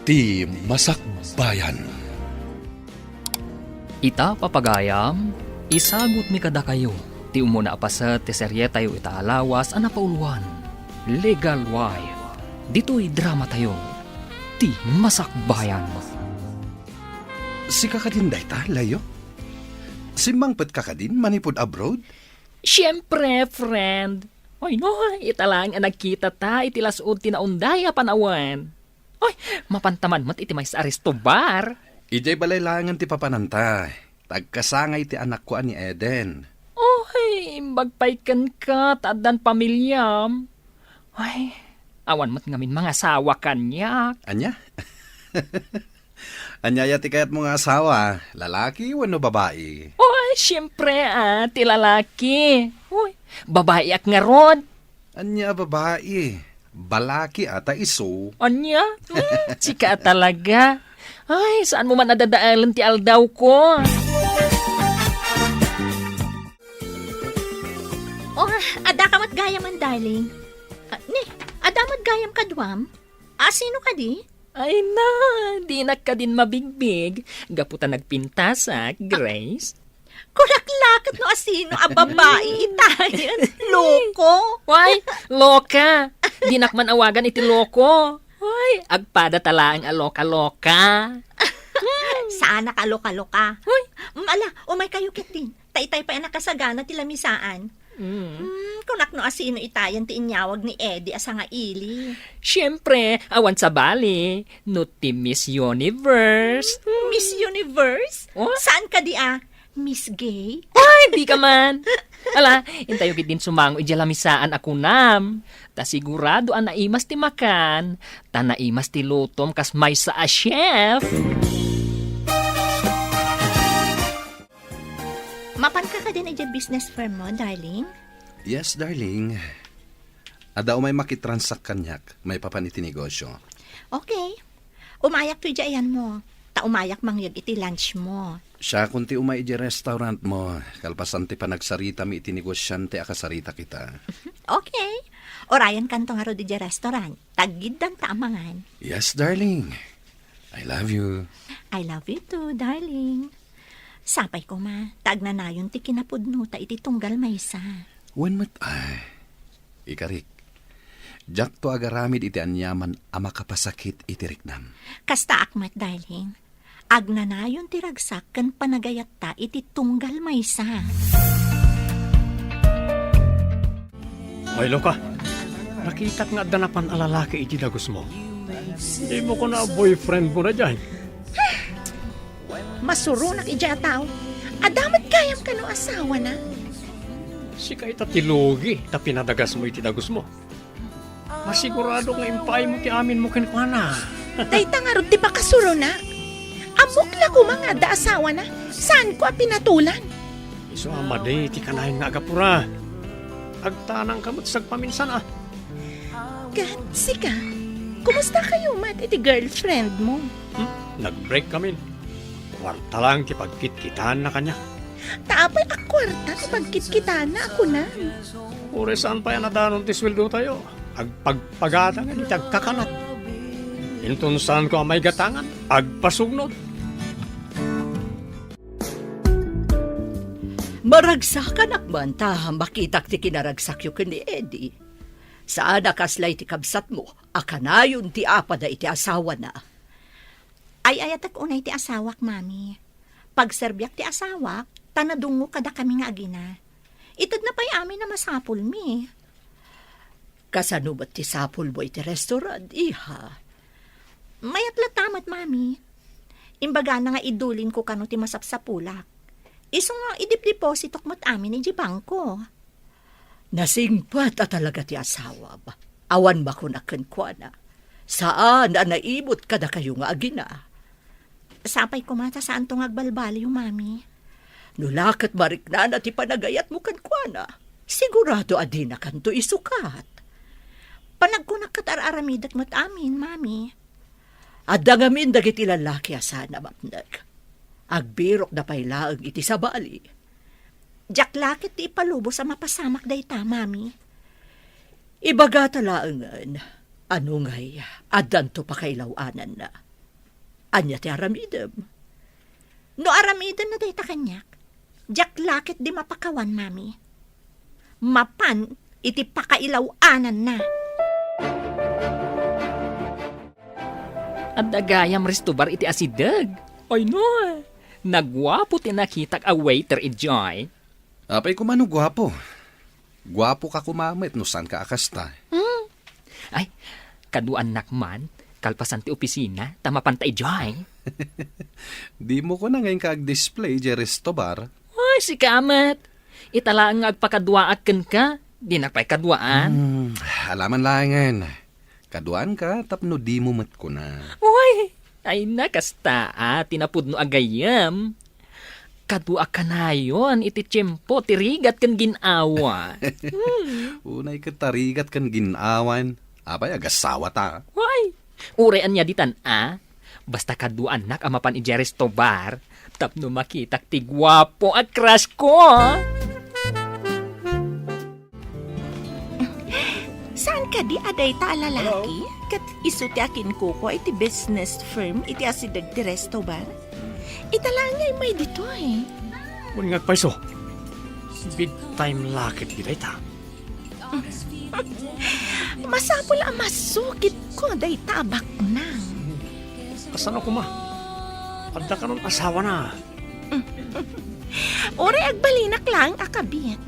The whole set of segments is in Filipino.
Ti Masakbayan. Ita papagayam, isagot mi kada kayo. Ti umuna apasat ti serye tayo itaalawas ana pauluan. Legal Wife. Dito'y drama tayo. Ti Masakbayan. Si kakadinday ta, layo? Si mangpet kakadin, manipod abroad? Siyempre, friend. Oy no, italang ang nagkita ta, itilasod tinaundaya panawan. Oy, mapantaman mo't iti may sa Aristobar. Ijay balaylangan ti papananta. Tagkasangay ti anak ko ni Eden. Oy, magpaikan ka, tadan pamilyam. Ay, awan mo't ngamin mga asawa kanyak. Anya? Anyaya ti kayat mga asawa, lalaki wano babae? Oy, siyempre ti lalaki. Oy, babae ak nga rod. Anya babae? Balaki ata iso. Anya? Sika talaga. Ay, saan mo man nadadaalan ti aldaw ko? Oh, ada ka mat gayam man, darling. Ada mat gayam ka duwam? Sino ka di? Ay na, di na ka din mabigbig. Gaputan nagpintasak, Grace. Kulaklakot no asino a babae itayan. Loko. Why, loka. Di nakman awagan iti loko. Why, agpada talaang a loka-loka. Sana ka loka-loka. Ala, umay kayo kit din. Tay-tay pa yan nakasagana ti lamisaan. Kunak no asino itayan ti inyawag ni Eddie asa nga ili. Siyempre, awan sa bali. No ti Miss Universe. Miss Universe? Oh? Saan ka di Miss Gay? Ay, di ka man. Ala, intayo gid din sumango ijalamisaan ako nam. Ta sigurado ang naimas ti makan. Ta naimas ti lutom kas may sa a chef. Mapan ka din ay business firm mo, darling? Yes, darling. Ada umay makitransak kanyak, may papaniti negosyo. Okay. Umayak to dyan mo. Ta umayak mangyag iti lunch mo. Siya kunti umay iti restaurant mo, kalpasan ti panagsarita mi iti negosyante akasarita kita. Okay. Orayan kanto nga ro di restaurant. Tagid dan taamangan. Yes, darling. I love you. I love you too, darling. Sapay ko tagna na yun ti kinapudno ta iti tunggal maysa. When mat ikarik. Jak to agaramid iti anyaman ama kapasakit iti riknam. Kasta akmat, darling. Agnanayon ti ragsak ken panagayat ta iti tunggal maysa. Ay, Loka. Nakita nga danapan alalaki iti dagos mo. Hindi mo ko na boyfriend mo na dyan. Masurunak ija tao. Adamat kayam ka no asawa na. Si kay tatilugi, ta pinadagas mo iti dagos mo. Masigurado nga impay mo ti amin mo kinikwana. Dayta nga ron ti pakasuro na. Amok la ko mga da asawa na. Saan ko pinatulan? Iso amade, ti kanahin nga agapura. Agtanang kamot sagpaminsan God, sika. Kumusta kayo mat iti girlfriend mo? Nag-break kami. Kwarta lang ti pagkit-kitaan na kanya. Taapay akwarta ti pagkit-kita na ako na. Ure saan pa yan nadanon ti sweldo tayo? Agpagpagata nga iti agkakanat. Intun saan ko ang may gatangan? Agpasugnod. Maragsakan akman ta makitak ti kinaragsak yu ni Eddie. Saan akaslay ti kabsat mo, akanayon ti apada iti asawa na. Ay ayatak unay ti asawak, mami. Pagserbyak ti asawak, tanadungo kada kami nga agina. Itad na pa'y amin na masapul mi. Kasano ba't ti sapul mo iti restaurant, iha? Mayat latamat, mami. Imbaga na nga idulin ko kano ti masapsapulak. Iso nga idip-depositok mo't amin iti bangko. Nasingpat at talaga ti asawa ba? Awan ba ko nakenkwana? Saan na naibot kada kayo nga agina? Sapay ko mata saan tong agbalbali yung mami. Nulakat marikna na ti panagayat mo kankwana. Sigurado adi na kanto isukat. Panagkunak katar-aramidat mo't amin, mami. Adda ngamin dagiti lalaki asana mapnag. Agbirok na pailaang iti sa bali. Jaklakit ti ipalubo sa mapasamak dayta, mami. Ibaga talaangan, ano ngay, adan to pakailawanan na. Anya ti aramidem. No aramidan na dayta kanyak. Jak lakit di mapakawan, mami. Mapan, iti pakailaw-anan na. At dagayam restobar iti asidag. Ay no, nagwapo tinakitak a waiter ijoy. Apay kumano gwapo. Gwapo ka kumamit no san ka akasta. Ay, kaduan nakman, kalpasan ti opisina, tamapan ta ijoy. Di mo ko na ngayon kaag-display di restobar. Ay, si Kamat. Itala nga agpakadwaaken ka. Di na pa'y kadwaan. Alaman langan. Kaduan ka, tapno di mo mat ko na. Uy, ay nakasta tinapud no agayam. Kadua ka na yun, iti tiyempo, tirigat kan ginawa. Unay katarigat kan ginawan. Apay agasawa ta. Uy, urean niya ditan basta kaduan nak amapan ijeres to bar, tapno makitak ti gwapo at crush ko. Saan ka di aday ta lalaki? Kat iso ti akin kuko iti business firm iti asidag ti resto bar? Italangay may dito eh. Kung nga paiso, big time lakit giday ta. Masapol ang masukit ko day tabak nang. Asan ako ma? Adda ka nun asawa na. Ore agbalinak lang akabit.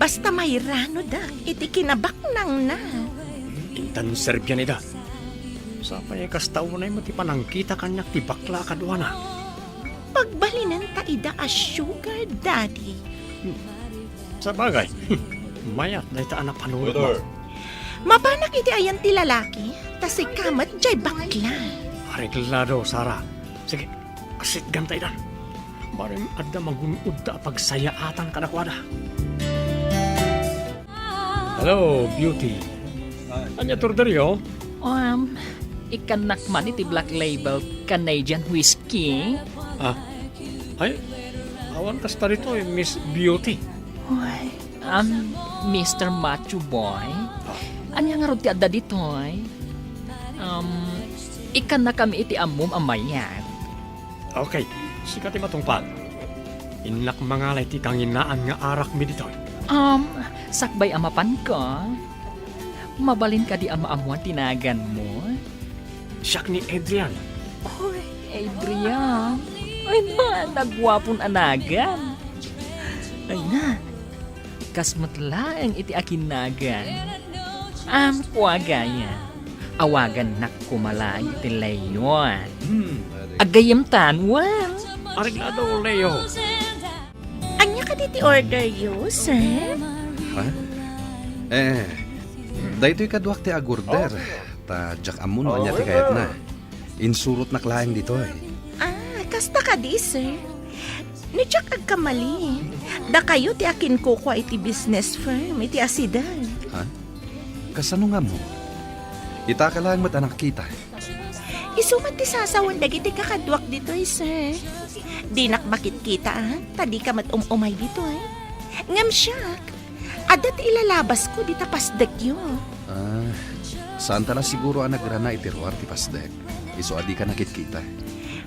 Basta may rano da, iti kinabak nang na. Intan Serbia nida. Sa payag kastaw na yung matipanangkita kanyak ti bakla kaduana. Pagbalinan ta ida a sugar daddy. Sa bagay, mayat na ita anak panulot mo. Mabanak iti ayan ti lalaki, tas ikamat jay bakla. Areglado, Sara. Sige, asit gantay dan. Barim adda magunod da pagsayaatan kanakwada. Hello, beauty. Anya turderyo? Ikanak man iti black label Canadian whiskey. Ah, ay, awan kas tarito Miss Beauty. Uy, Mr. Macho Boy. Anya nga ron ti adda dito ikan na kami iti amom amayan. Okay, sikat matungpal. Inak mangalay ti kanginaan nga arak mi dito. Sakbay amapan ka. Mabalin ka di ama-amuan tinagan mo. Siyak ni Adrian. Uy, Adrian. Ay na, nagwapon anagan. Ay na, kasmatlaang iti akinagan. Kuwagaya. Awagan nak kumalay iti layon. Agayam tanwan. Areglado, Leo. Anya ka diti order you, sir? Ha? Daytoy kaduak ti agurder. Ta jak amun anya ti kayat na. Insurot na klaeng dito eh. Kasta ka di, sir. Ni Jack agkamali. Da kayo ti akin kuko iti business firm, iti asidan. Ha? Kasano nga mo? Ita ka lang mat anak kita. Isumat ti sasawan dagiti kakadwak dito, sir. Di nakbakit kita, tadi ka mat umay dito, Ngam siyak. Adat ilalabas ko di tapasdag yun. Saan tala siguro ang nagrana itiruar ti pasdek? Iso adi ka nakit-kita.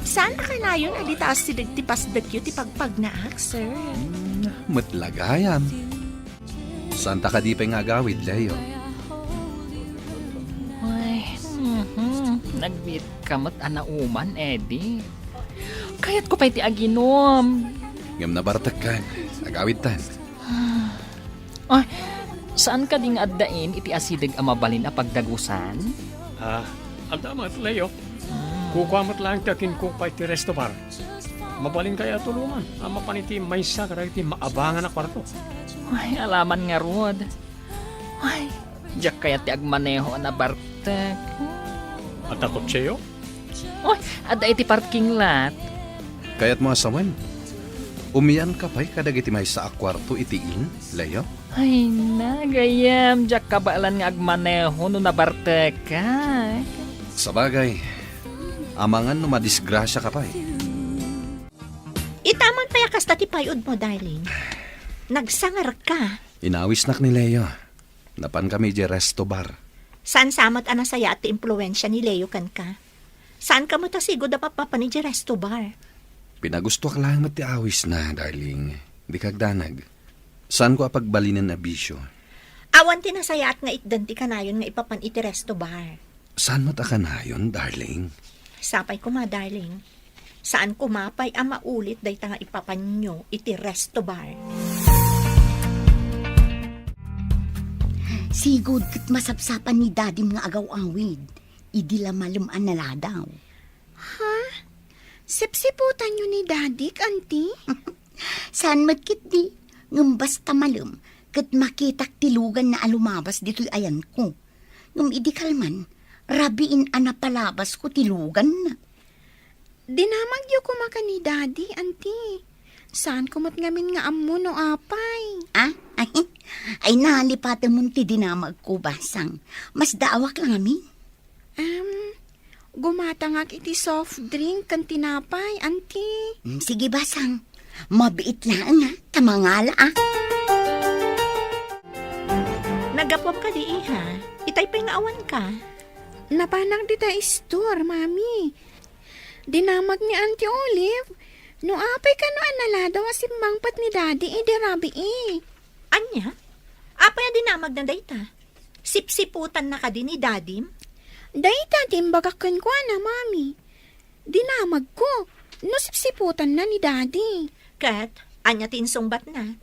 Saan ka na yun adi taas ti pasdag yun ti pagpagnaak, sir? Matlagayam. Saan ta ka di pa nga gawid, Leo? Nagbit kamot anauman, Eddie. Kayat ko pa iti aginom. Ngam na bartak ka. Agawid tan. Ay, saan ka ding addain iti asidag amabalin a pagdagusan? Anda mat, Leo. Kukwamot lang kakin ko pa iti resto bar. Mabalin kaya tulungan. Ama paniti maysa kada iti maabangan na kwarto. Ay, alaman nga rod. Ay, diyak kaya ti agmaneho na bartek. At takot siyo? Ay, adda iti parking lot. Kayat mo asawan. Umiyan ka pa'y kadag iti may sa akwarto itiin, Leo? Ay, nagayam. Diyak kabaalan nga agmaneho no nabartek ka. Sabagay, amangan no madisgrasya ka pa'y. Itaman pa yakas ti payod mo, darling. Nagsangar ka. Inawis nak ni Leo. Napan kami di resto bar. San samat anasaya at impluensya ni Leo kan ka. Saan ka mo tasigo da papa ni Resto Bar? Pinagusto ka lang matiawis na, darling. Di kagdanag. Saan ko apagbalinan na bisyo? Awan tinasaya at nga itdanti ka na yun nga ipapan iti Resto Bar. Saan mo ka na yun, darling? Sapay ko ma, darling. Saan kumapay ang maulit day nga ipapan nyo iti Resto Bar? Sigod kat masapsapan ni Daddy mga agaw-awid. Idi la malumaan na ladaw. Sipsiputan nyo ni Daddy, Auntie? Saan matkit di? Ngam basta malum. Kat makitak tilugan na alumabas dito'y ayan ko. Ngam idi kalman, rabiin anapalabas ko tilugan na. Dinamagyo ko maka ni Daddy, Auntie. Saan kumat ngamin nga ammo no apay? Ah? Ay nalipatan mo ti dinamag ko basang. Mas daawak lang amin. Gumatangak iti soft drink kan tinapay, Auntie. Sige basang. Mabiit lang ha. Tamangala ah. Nagapwap ka di ha? Itay pingawan ka. Napanang dita store, Mami. Dinamag ni Auntie Olive. No apay ka no analadaw asimbangpat ni Daddy, rabi Anya? Apa yan dinamag na dayta? Sipsiputan na ka din ni Dadim? Dayta timbagakan ko na, Mami. Dinamag ko. No sipsiputan na ni Daddy. Kat, anya tinsungbat na.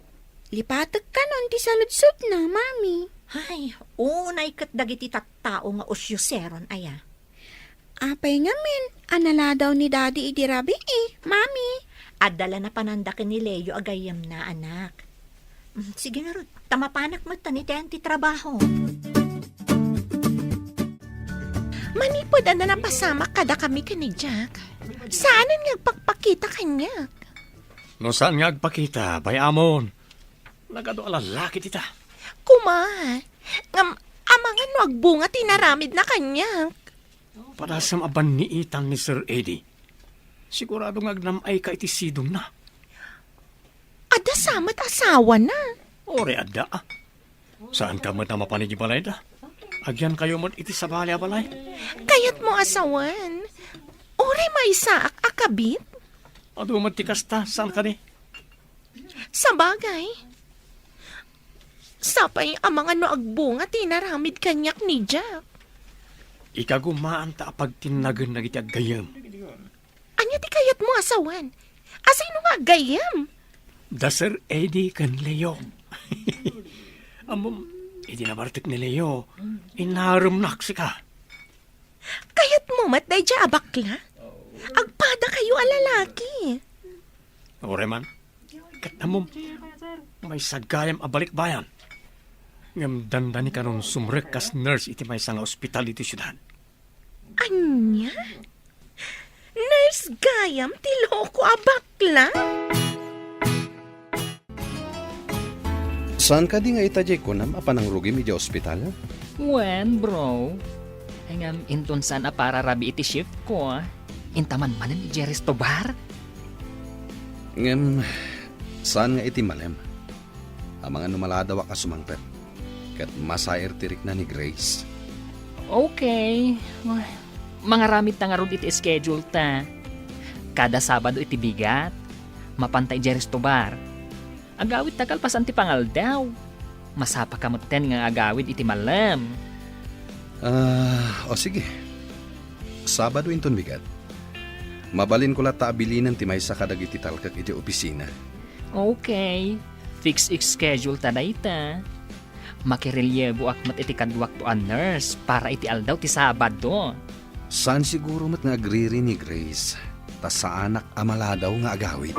Lipatag ka nun ti saludsot na, Mami. Ay, unay kat dagiti tattao nga usyuseron aya. Apay nga min, analadaw ni Daddy rabi Mami. Adala na panandakin ni Leo agayam na anak. Sige nga ron, tamapanak mo taniten ti trabaho. Manipod na napasama kada kami ka ni Jack. Saan nga pagpakita kanya? No saan nga agpakita, bayamon. Nagado alalaki tita. Kuma, amangan wag bunga tinaramid na kanya. Para sa mabaniitan ni Sir Eddie. Sigurado nga agnamay ka iti sidong na. Ada samat asawa na. Ore adda ah. Saan ka mo na mapanigibalay da? Agyan kayo mo iti sa balay-balay. Kayat mo asawan. Ore may saak akabit. Ado matikas ta, saan ka ni? Sa bagay. Sapay ang mga no agbunga tinaramid kanyak ni Jack. Ikagumaan ta pag tinagan na iti agayam. Anya ti kayat mo asawan? Asay no nga gayam? Da Sir Eddie kan Leo. Amom, iti nabartik ni Leo. Inarum ka. Kayat mo mat day dya abakla? Agpada kayo alalaki. Ore man, katamom, may sagayam abalik bayan. Ngam dandani ka nun sumrek kas nurse iti may nga ospital iti syudad. Anya? Nurse gayam ti loko abakla? Saan ka di nga itajay ko na mapanang rugi medya ospital? Wen, bro. Ay ngam inton saan a para rabi iti shift ko. Intaman manan iti Resto Bar. Ngem, saan nga iti malem? Ang mga numaladawa ka sumangpet. Kat masayer tirik na ni Grace. Okay. Mga ramid ta nga rod iti schedule ta. Kada Sabado iti bigat. Mapantay iti Resto Bar. Agawid takal pasan ti pangal daw. Masapa kamutten nga agawid iti malam. O sige. Sabado inton bigat. Mabalin ko lata abilinan ti may sakadag iti talkak iti opisina. Okay. Fix schedule ta dayta. Makirelyebo akmat iti kadwak to a nurse para iti aldaw ti Sabado. Saan siguro mat nga agriri ni Grace? Ta sa anak amala daw nga agawid.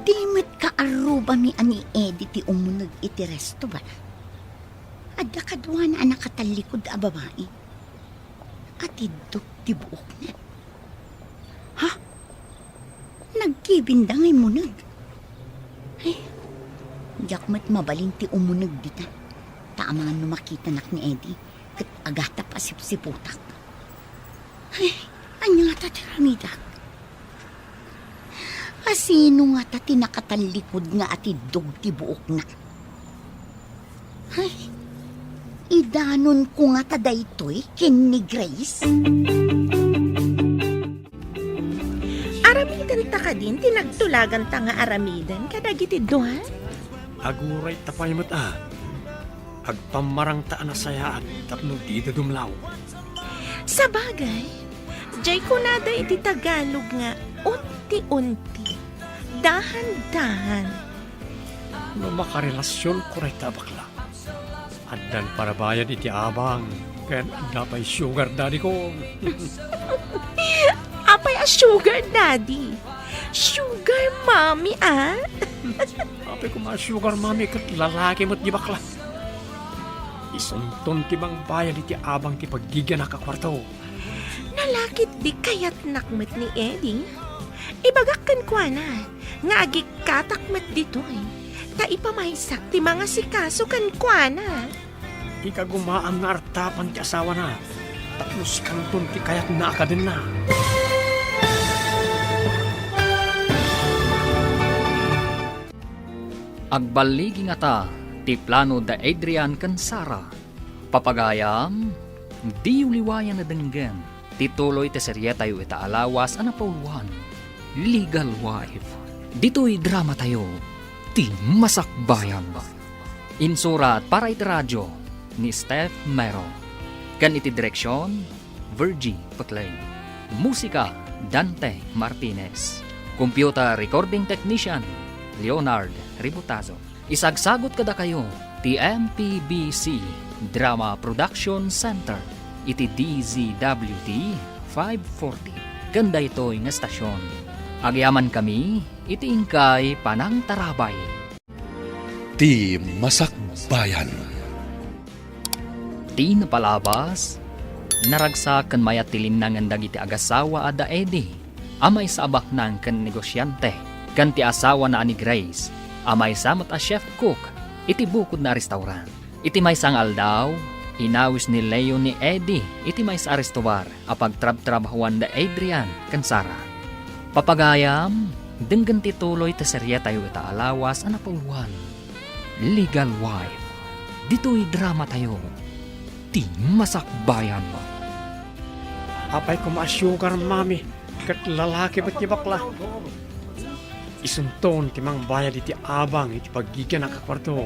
Di met kaaruba mi ani Eddie ti umunag iti resto ba? Adda kadwa na anak katalikod a babae. At idok ti buok na. Ha? Nagkibindangay munag. Ay, jakmat mabalin ti umunag dita. Taamangan no makita nak ni Eddie. Kat agata pa sipsiputak. Ay, anya nga tatiramidak. Asino nga ta tinakatalikod nga atidog ti buok na. Ay, Idanon ko nga taday to'y kin ni Grace. Aramidan ta ka din, tinagtulagan ta nga aramidan, kadagiti duha. Aguray tapay mo't agpamarang taan na saya at tapno di da dumlaw. Sa bagay, jay ko nada iti Tagalog nga, unti-unti, dahan-dahan. No makarelasyon ko rin tabakla. Andan para bayan iti abang, kaya dapat sugar daddy ko. Apay a sugar daddy. Sugar mommy, ah? Apay ko mga sugar mami kat lalaki mo't di bakla. Isunton ti bang bayan iti abang ti paggigyan nakakwarto. Nalakit di kayat nakmet ni Eddie. Ibagakkan ko na, nga agik katakmet dito eh. Ta ipamaysak ti mga sikaso kan kwa na. Ikagumaam nga artapan ti asawa na. Tapos kanton ti kayat na ka din na. Agbaligi nga ta, ti plano da Adrian kan Sara. Papagayam, di uliwayan na denggan. Tituloy ti serye tayo itaalawas ana pauluan. Legal Wife. Dito'y drama tayo. Ti Masakbayan. Insurat para iti radyo ni Steph Mero. Kan iti direksyon, Virgie Paclay. Musika, Dante Martinez. Computer recording technician, Leonard Ributazo. Isagsagot kada kayo, ti MPBC Drama Production Center, iti DZWT 540. Ganda ito'y nga stasyon. Agyaman kami, iti ingkay Panang Tarabay. Ti Masakbayan. Ti napalabas, naragsak kan mayat tilinangan dagiti agasawa ada Eddie. Amay sa abak ng kan negosyante, kan ti asawa na ani Grace. Amay samat a chef cook, iti bukod na restaurant. Iti may sangal daw, inawis ni Leo ni Eddie, iti may sa Aristobar, apag trab-trabahuan da Adrian kan Sara. Papagayam, denggan tituloy ta serye tayo itaalawas ana pauluan. Legal Wife. Dito'y drama tayo. Ti Masakbayan. Apay ko mga sugar mami, kat lalaki ba't ni bakla. Isunton ti mang bayad iti abang iti paggigyan nakakwarto.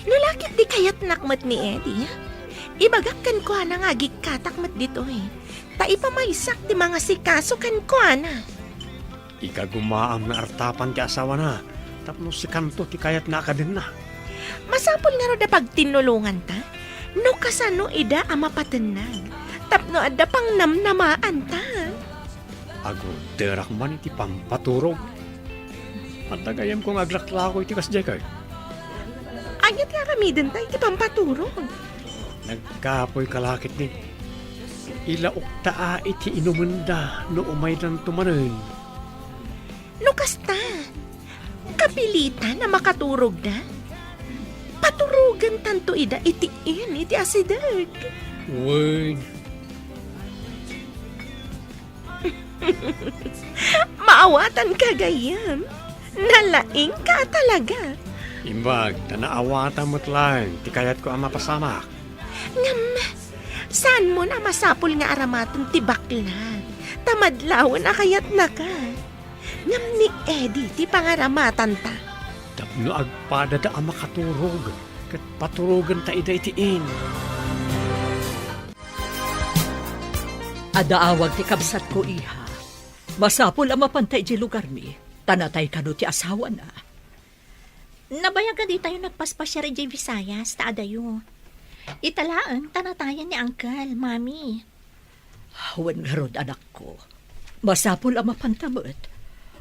Nulakit di kayat nakmet ni Eddie. Ibagakkan ko na nga gikatakmet dito eh. Ta ipamaysak ti mga sikaso kan ko na. Ikagumaam na artapan ti asawa na. Tapos si kanto ti kayat na ka din na. Masapol nga ro da pag tinulungan ta. No kasano ida ama patenag. Tapno adda pang namnamaan ta. Ago derak man iti pampaturog. At tagayam kong aglaklako iti kasjay kay. Anyat nga ramiden ta iti pampaturog. Nagkapoy kalakit din. Ilaok taa iti inumenda no umay lang tumanin. No kasta. Kapilitan na makaturog na. Paturugan tanto ida iti asidag. Uy, Maawatan ka gayam. Nalaing ka talaga. imbag, tanaawata mo't lang, ti kayat ko ang mapasamak. Ngam, saan mo na masapol nga aramaton ti bakla? Tamadlaw na kayat na ka. Ngam ni Eddie ti pangaramatan ta. Tapno agpada da ang makaturog, kat paturugan ta ida itiin. Adaawag ti kabsat ko iha. Masapol ang mapantay di lugar mi. Tanatay ka no ti asawa na. Nabayagan di tayo nagpaspasya rin di Visayas, taadayo. Italaan, tanatayan ni Uncle, Mami. Hawan nga rod anak ko. Masapol ang mapantamot.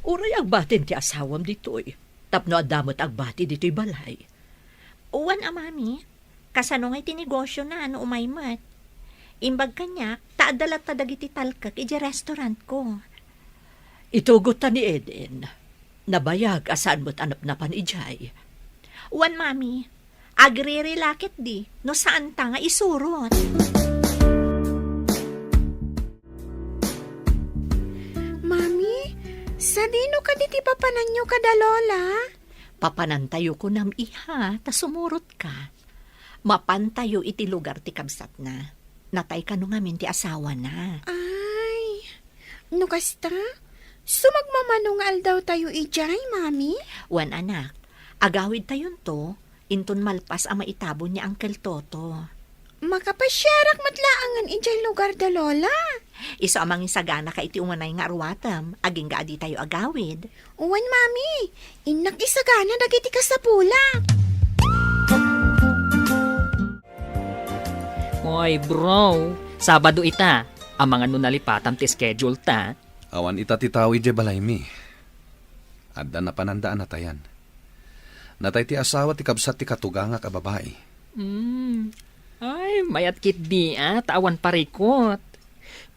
Uray ang batin ti asawam dito'y. Tapno adamot ang bati dito'y balay. Uwan Mami. Kasano nga'y tinegosyo na ano umaymat. Imbag kanya, taadalat tadagiti talkak iji restaurant ko. Itugot ta ni Eden. Nabayag asaan mo't anap na panijay. Uwan Mami, agri-relakit di, no saan ta nga isurot. Mami, sa dino ka diti papanan nyo kada lola? Papanantayo ko nam iha, ta sumurot ka. Mapantayo iti lugar ti kabsat na. Natay ka no ngamin ti asawa na. Ay, no kasta? Sumagmamanungal daw tayo ijay, mami? Wan anak, agawid tayon to, inton malpas ang maitabon ni Uncle Toto. Makapasyarak matlaangan ijay lugar da lola. Iso amang isagana ka iti umanay nga arwatam, aging gaadi tayo agawid. Uwan, mami. Inak isagana dagiti ka sa pula. Oy, bro. Sabado ita. Ang mga nunalipatam ti schedule ta. Awan ita ti tawi je balay mi. Adda na panandaan na tayan. Natay ti asawa ti kabsat ti katuganga ka babae. Ay, mayat kit di awan parikot.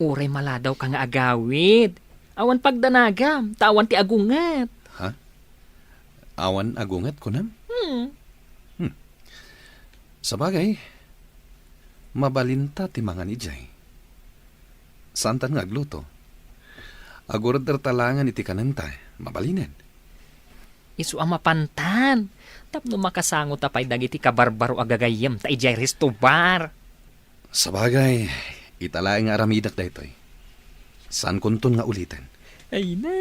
Uray maladaw ka nga agawid. Awan pagdanagam, tawan ti agungat. Awan agungat ko nam? Sabagay, mabalinta ti mga nijay. Santan nga agluto. Agurad talangan iti kananta, mabalinan. Isu ang mapantan. Tapno makasangot tapay dagiti kabarbaro agagayam ta ijay resto bar. Sabagay, italaing aramidak daytoy. San kunton nga ulitin? Ay na,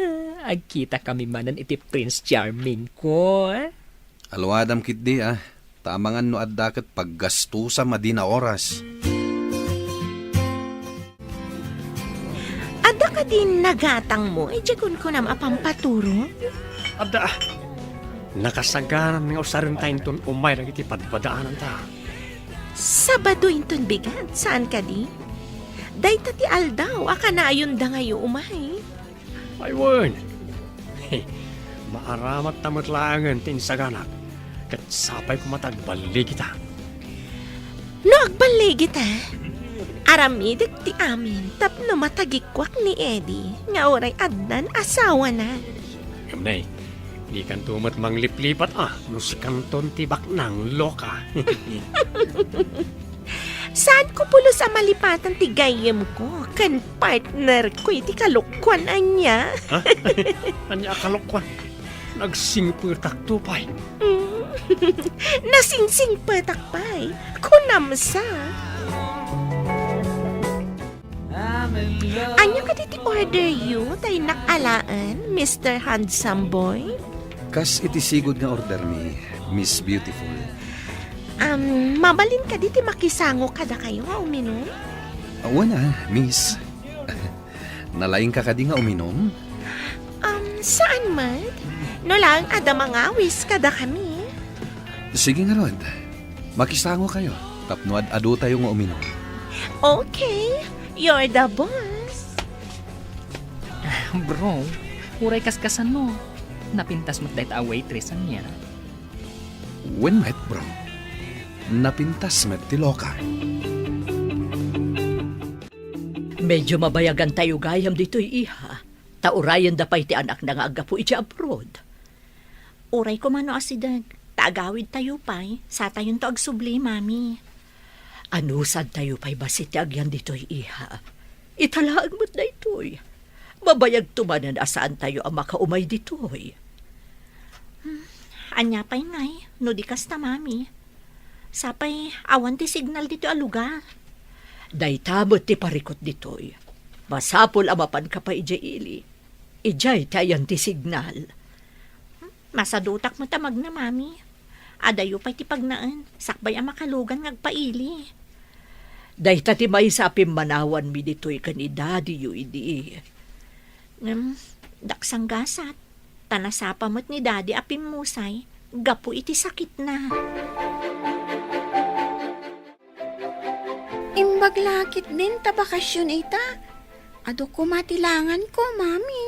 agkita kami manan iti Prince Charming ko. Alwadam kit di Tamangan no addaket paggastusa madina oras. Ada ka din nagatang mo, ijekon ko na mapampaturo. Ada, nakasagaran nga usarin tayo ton umay lang iti padpadaanan ta. Sabado inton bigat, saan ka di? Dayta ti aldaw, akanayon da ngayon umay. Ay, wan. Maaramat tamatlangan tinsaganak. Kat sapay kumatagbali kita. No, agbali kita. Aramidag ti amin, tapno matagikwak ni Eddie, nga oray adnan asawa na. Kamnay, di kan tumat mangliplipat no si kanton tibak ng loka. Saan ko pulo sa malipatan ti gayem ko, kan partner ko iti kalukwan anya. Anya akalokwan, nagsingputak tupay. Nasingsing patakpay, kunamsa. Anya ka diti order you, tay nakalaan, Mr. Handsome Boy? Kas iti sigod nga order mi, Miss Beautiful. Mabalin ka diti makisango kada kayo nga uminom? Wala, Miss. Nalaing ka kadi nga uminom? Saan man? No lang, ada mga wis kada kami. Sige nga, Rod. Makisango kayo. Tapno adu tayo nga uminom. Okay, you're the boss. Bro, uray kaskasan mo. Napintas mo't dahit a waitressan niya. When met, bro? Napintas met ti loka. Medyo mabayagan tayo gayam dito'y iha. Taurayan da pa'y ti anak na nga agapu iti abroad. Uray ko mano asidag. Taagawid tayo pa'y. Sa tayon to agsubli, mami. Ano sad tayo pa'y basit ti agyan dito'y iha. Italaag mo't na ito'y. Mabayag tumanan asaan tayo ang makaumay dito'y. Anya pa'y ngay, no di kasta, mami. Sapay, awan ti signal dito a lugar. Daytamot ti parikot dito'y. Masapol amapan ka pa ijay ili. Ijay tayan ti signal. Masadutak mo tamag na, mami. Adayo pa'y ti pagnaan. Sakbay ang makalugan ngagpaili. Dayta ti may sapim manawan mi dito'y kanidadi yu idi. Daksang gasat. Tanasapa mo't ni daddy apim musay. Gapu iti sakit na. Imbag lakit din ta bakasyon ita. Ado ko matilangan ko, mami.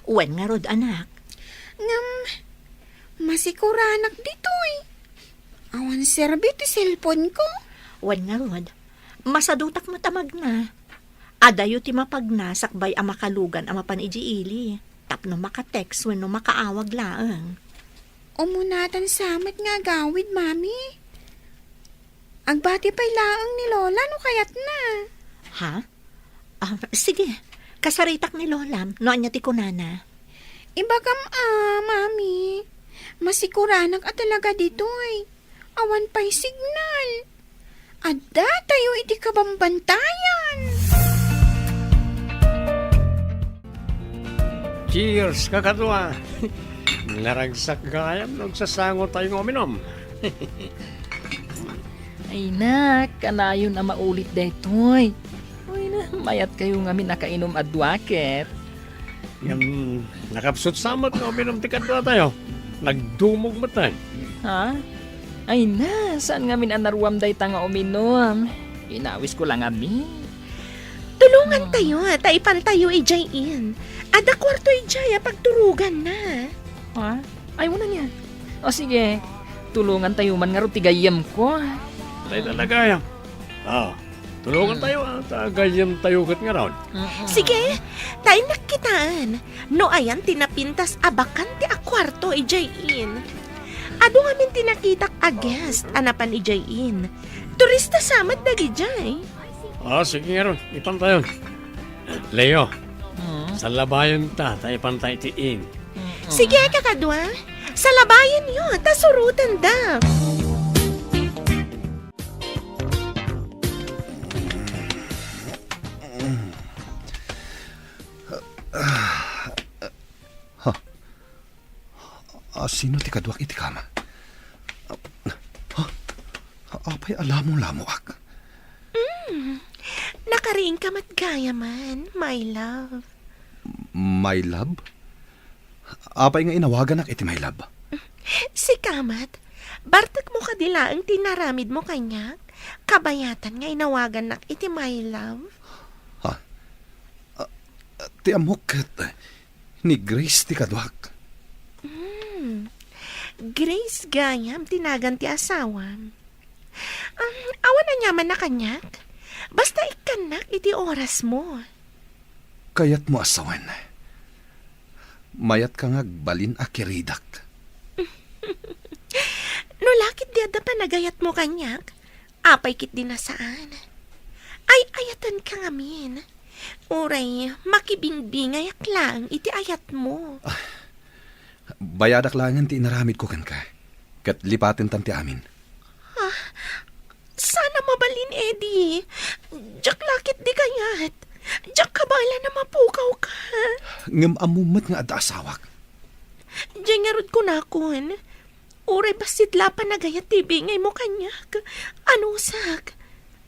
Uwan nga rod, anak. Ngam, masikuranak dito'y. Awan serbi ti cellphone ko. Uwan nga rod. Masadutak mo tamag na. Adayo ti mapagna sakbay ang makalugan ang mapaniji-ili. Tapno makatext wenno makaawag laang. Umunatan samat nga gawid, mami. Agbati pa'y laang ni Lola no kayat na. Ha? Sige. Kasaritak ni Lolam. No anya ti kunana. Ibagam mami. Masikuranak at talaga dito'y. Awan pa'y signal. Adda tayo iti kabambantayan. Cheers, kakadwa! Naragsak gayam nung sasango tayong uminom. Ay nak, kanayon na maulit daytoy. Uy na, mayat kayo nga minakainom adwaket. Yung nakapsot samot na uminom ti kadwa tayo. Nagdumog mo tayo. Ha? Ay na, saan nga min anaruam day ta nga uminom? Inawis ko lang amin. Tulungan tayo, taipan tayo ijayin. Ada kwarto ijaya pagturugan na. Ha? Ay mo na niya. O sige, tulungan tayo man nga ro tigayam ko. Tayo talaga yan. Tulungan tayo tagayam tayo kat nga raw. Sige, tayo nakitaan. No ayan tinapintas abakan ti akwarto ijayin. Ado nga min tinakitak a guest, anapan ijayin. Turista samad dagijay. Sige nga ron, ipan tayo. Leo, sa labayan tayo pantay tiin. Sige, kakadwa. Sa labayan yun, tasurutan da. Sino ti kadwak iti kama? Apay alamo-lamo ak. Nakariing ka matgaya man, my love. My love? Apay nga inawagan ak iti my love. Si Kamat, bartak mo kadila ang tinaramid mo kanya. Kabayatan nga inawagan nak iti my love. Ti amok ni Grace ti kadwak. Grace gayam, tinagan ti asawam. Awan na nyaman na kanyak. Basta ikanak iti oras mo. Kayat mo asawan. Mayat ka nga balin akiridak. No lakit di ada pa nagayat mo kanyak. Apay kit din na saan. Ay ayatan ka ngamin. Uray, makibingbingay aklang iti ayat mo. Bayadak langan ti inaramid ko kan ka. Kat lipatin tanti amin. Sana mabalin, Eddie. Jak lakit di kayat. Jak kabala na mapukaw ka. Ngam amumat nga ada asawak. Diyan nga rod ko na kun. Uray basit pa nagayat ti bingay mo kanyak. Ano sak?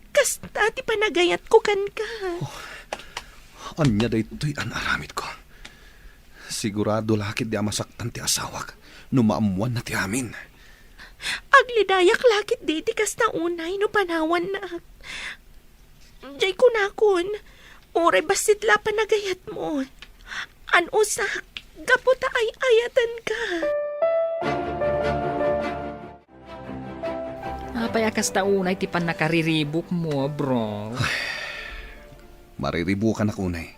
Kasta ti panagayat ko kan ka. Anya da ito'y anaramid ko. Sigurado lakit di amasaktan ti asawak. Numaamuan na ti amin. Aglidayak lakit di ti kasta unay no panawan na. Diyay ko na kun. Uray basit pa nagayat mo. Ano sak? Gaputa ay ayatan ka. Apay akas taunay ti pan nakariribok mo, bro. Mariribukan ako na eh.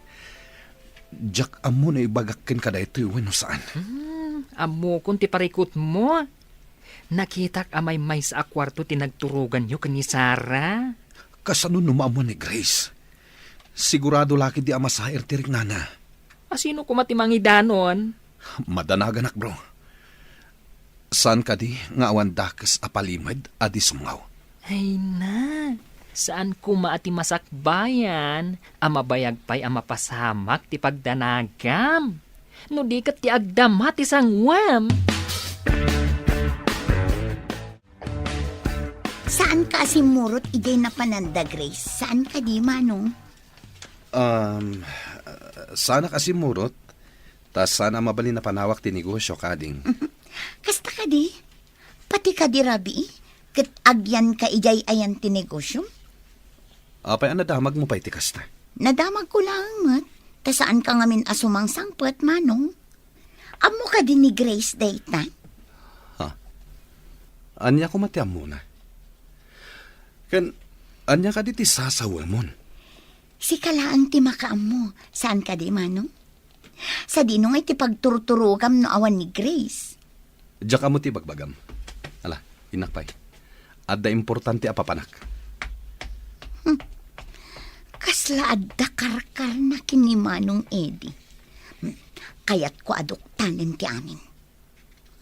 Jack amo na ibagakin ka da ito'y wano saan. Amo kung ti parikot mo. Nakitak amay may sa akwarto tinagturugan nyo kani Sara. Kasano numaamuan ni Grace? Sigurado laki di amasaher tirik nana. Asino kumatimangi danon? Madanagan ak bro. Saan ka di nga awan dakas apalimad adi sumaw? Ay na, saan kumaati masakbayan, amabayag pa'y amapasamak ti pagdanagam. No di kat ti agdam hati sangwam. Saan ka asimurot ijay na pananda, Grace? Saan ka di, Manong? Sana kasi murot, tas sana mabali na panawak ti negosyo kading. Kasta ka di? Pati ka di, Rabi? Kat agyan ka ijay ayan tinegosyo? Apay anadamag mo pa'y tikasta. Nadamag ko lang, mat. Kasaan ka ngamin asumang sangpet, Manong? Amo ka din ni Grace data? Anya ko matiam muna. Kan, anya ka di ti sasawal mon. Si kalaang ti makaam mo. Saan ka di, Manong? Sa dinong ay ti pagturturugam no awan ni Grace. Diyak mo ti bagbagam. Ala, inakpay. Adda importante apapanak. Kasla adda karkar na kini Manong Eddie. Kayat ko adok tanen ti amin.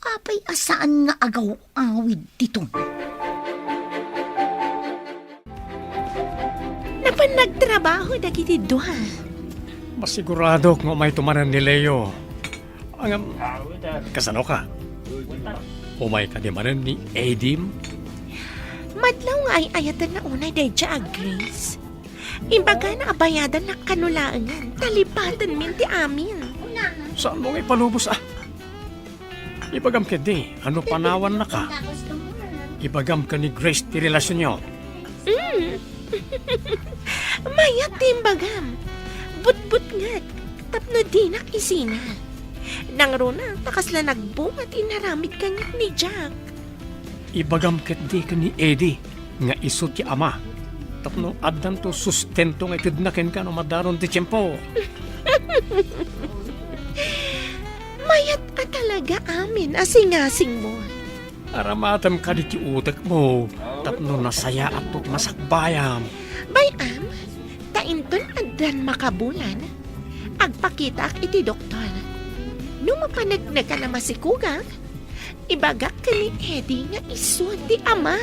Apay asaan nga agaw awid dito. pa nagtrabaho dagiti duha. Masigurado kung may tumanan ni Leo. Ang kasano ka? Umay ka di manan ni Edim? Madlaw nga ay ayatan na unay dadya Grace. Imbaga na abayadan na kanulaangan. Talipatan min ti amin. Saan mo nga ipalubos Ibagam ka di. Ano panawan na ka? Ibagam ka ni Grace ti relasyon nyo. Mayat timbagam. But nga. Tapno dinak isina. Nang runa, takasla nagbungat inaramid kanyat ni Jack. Ibagam ka di ka ni Eddie. Nga iso ti ama. Tapno addan to sustento nga itidnakin ka no madaron ti tiyempo. Mayat ka talaga amin asingasing mo. Aramatam ka di ti utak mo. Tapno nasaya at to masakbayam. Bayam, tainton addan makabulan. Agpakita ak iti doktor. Nung mapanagnaga na masikugang, ibagak ka ni Eddie nga iso ti ama.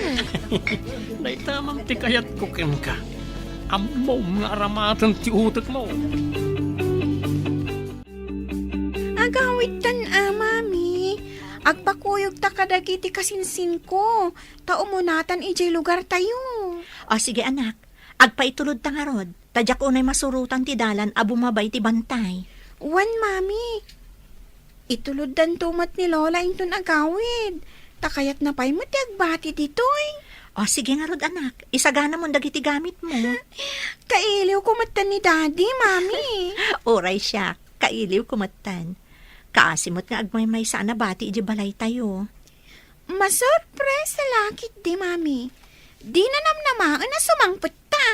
Naitamang ti kayat ko ken ka. Amo nga aramatan ti utak mo. Agawid tan mami. Agpakuyog ta kadagiti kasinsin ko. Taumunatan ijay lugar tayo. O sige anak, agpaitulod ta nga rod. Tadyak unay masurutan ti dalan a bumabay ti bantay. Wan, mami. Itulod dan tumat ni Lola inton agawid. Takayat na pa'y mo ti agbati ditoy. O sige nga rod anak, isagana mo dagiti gamit mo. Kailiw kumatan ni Daddy, mami. Oray siya, kailiw kumatan. Kaasimot nga agmay-may sana bati iji balay tayo. Masurpresa lakit di, mami. Di na namnamaan na sumangpot ta.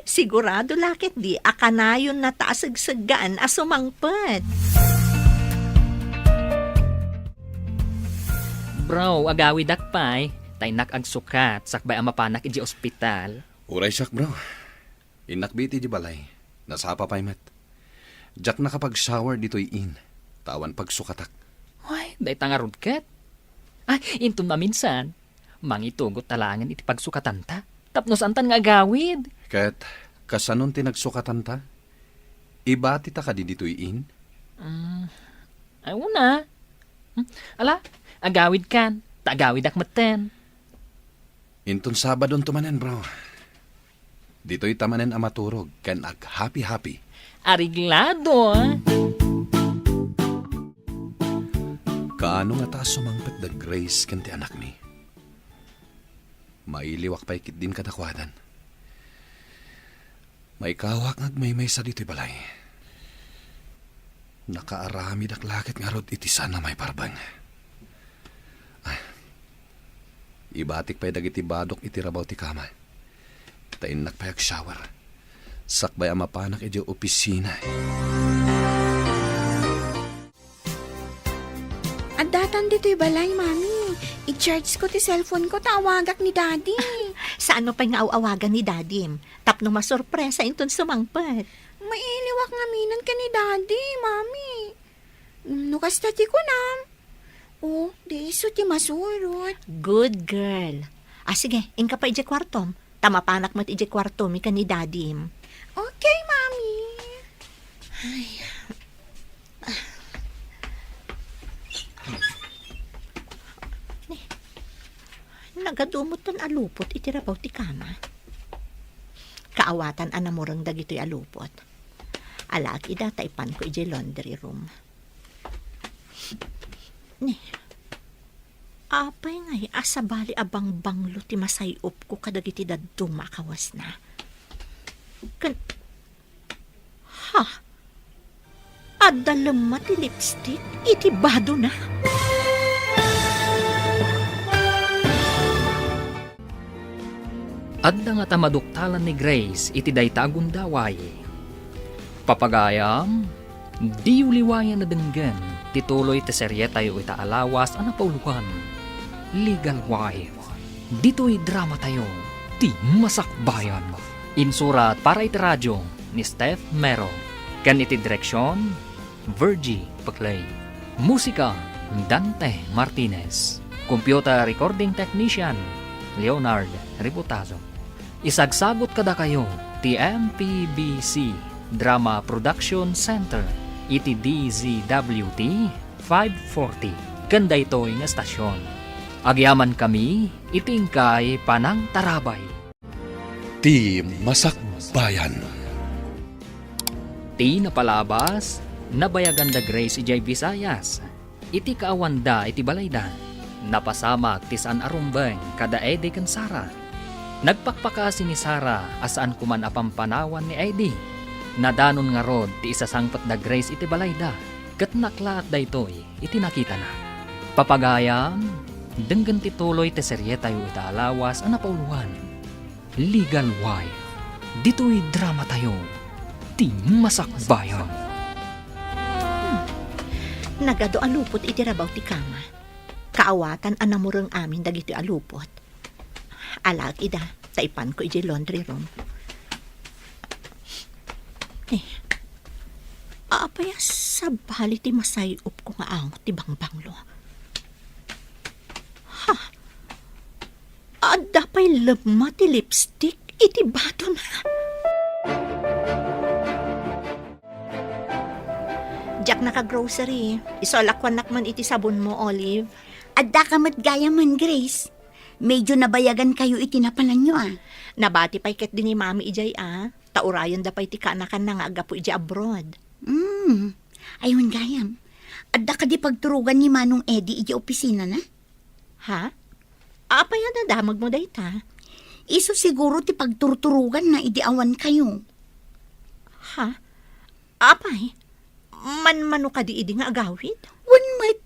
Sigurado lakit di, akanayon na taasagsagaan asumangpet. Bro, agawid akpay. Taynak ag sukat, sakbay ang mapanak iji ospital. Uray siyak, bro. Inakbiti di balay. Nasapa pa'y mat. Jack nakapag-shower dito'y in. Tawan pagsukatak. Ay, day tangarod ket. Ay, inton maminsan. Mangitugot talangan iti pagsukatan ta. Tapnos antan nga agawid. Ket, kasanon tinagsukatan ta? Ibati ta ka di dito'y in? Ay, una. Ala, agawid kan. Tagawid akmaten. Inton Sabadon tumanen, bro. Dito'y tamanen ang maturog, ken ag happy-happy. Ariglado, Kaano nga ta sumangpet da Grace ken ti anak mi? Mailiwak pa ikit din kadakwadan. May kawak ngagmaymay sa dito'y balay. Nakaarami dak lakit nga rod iti sana may parbang. Ibatik pa'y dagiti badok iti rabaw ti kama. Tainak pa'y shower. Sakbay ang mapanak iti opisina. At datan dito'y balay, mami. I-charge ko ti cellphone ko, tawagak ni Daddy. Saan mo pa'y nga awagan ni Dadim? Tapno masurpresa inton sumangpet. Mailiwak nga minan ka ni Daddy, mami. Nukas tati ko na. Oh, di iso ti masurot. Good girl. Sige, ingka pa iji kwartom. Tamapanak mat iji kwartom ika ni Dadim. Okay, mami. Nagadumot ton alupot itirabaw ti kama. Kaawatan anamurang dagito'y alupot. Alag ida taipan ko iji laundry room. Ni, apay ngay asabali abang banglo ti masayop ko kadagiti dadto makawas na. Ha? Adalama ti lipstick iti bado na. Adda nga tamaduktalan ni Grace iti dayta agundaway. Papagayam, di uliwayan na denggan, tituloy ti serye tayo ita alawas ana pauluhan. Legal wife. Dito'y drama tayo, ti masakbayan. Insurat para iti radyo ni Steph Mero. Kan iti direksyon, Virgie Paclay. Musika, Dante Martinez. Computer recording technician, Leonard Ributazo. Isagsagot kada kayo ti MPBC Drama Production Center iti DZWT 540 kanda ito'y nga stasyon. Agyaman kami itingkay Panang Tarabay. Ti Masakbayan. Ti napalabas nabayagan da Grace ijay Visayas. Iti kaawanda iti balayda. Napasamak ti San Arumbeng kada Eddie ken Sara. Nagpakpakasi ni Sara asaan kuman apampanawan ni Eddie. Nadanon nga rod ti isasangpat da Grace iti balayda. Kat naklaat da ito'y iti nakita na. Papagayam, denggan ti tuloy ti serye tayo italawas ang napauluan. Legal Wife. Dito'y drama tayo. Ti Masakbayan. Nagado alupot iti rabaw ti kama. Kaawatan anamurang amin dagiti alupot. Alag ida, taipan ko iti laundry room. Apaya sa bali ti masayop ko nga angot ti bangbanglo. Ha? Adda pa'y labma ti lipstick iti baton ha. Jack naka-grocery. Isolakwan nakman iti sabon mo, Olive. Adda ka matgaya man, Grace. Medyo nabayagan kayo itinapanan nyo Nabati pa'y ket din ni Mami ijay Taurayan da pa'y ti kanakan na nga agapo ijay abroad. Ayun gayam. Adda ka di pagturugan ni Manong Eddie iji opisina na? Ha? Apaya na damag mo dayta. Iso siguro ti pagturturugan na idiawan kayo. Ha? Apay? Man-mano ka di idi nga agawid? Wan mat.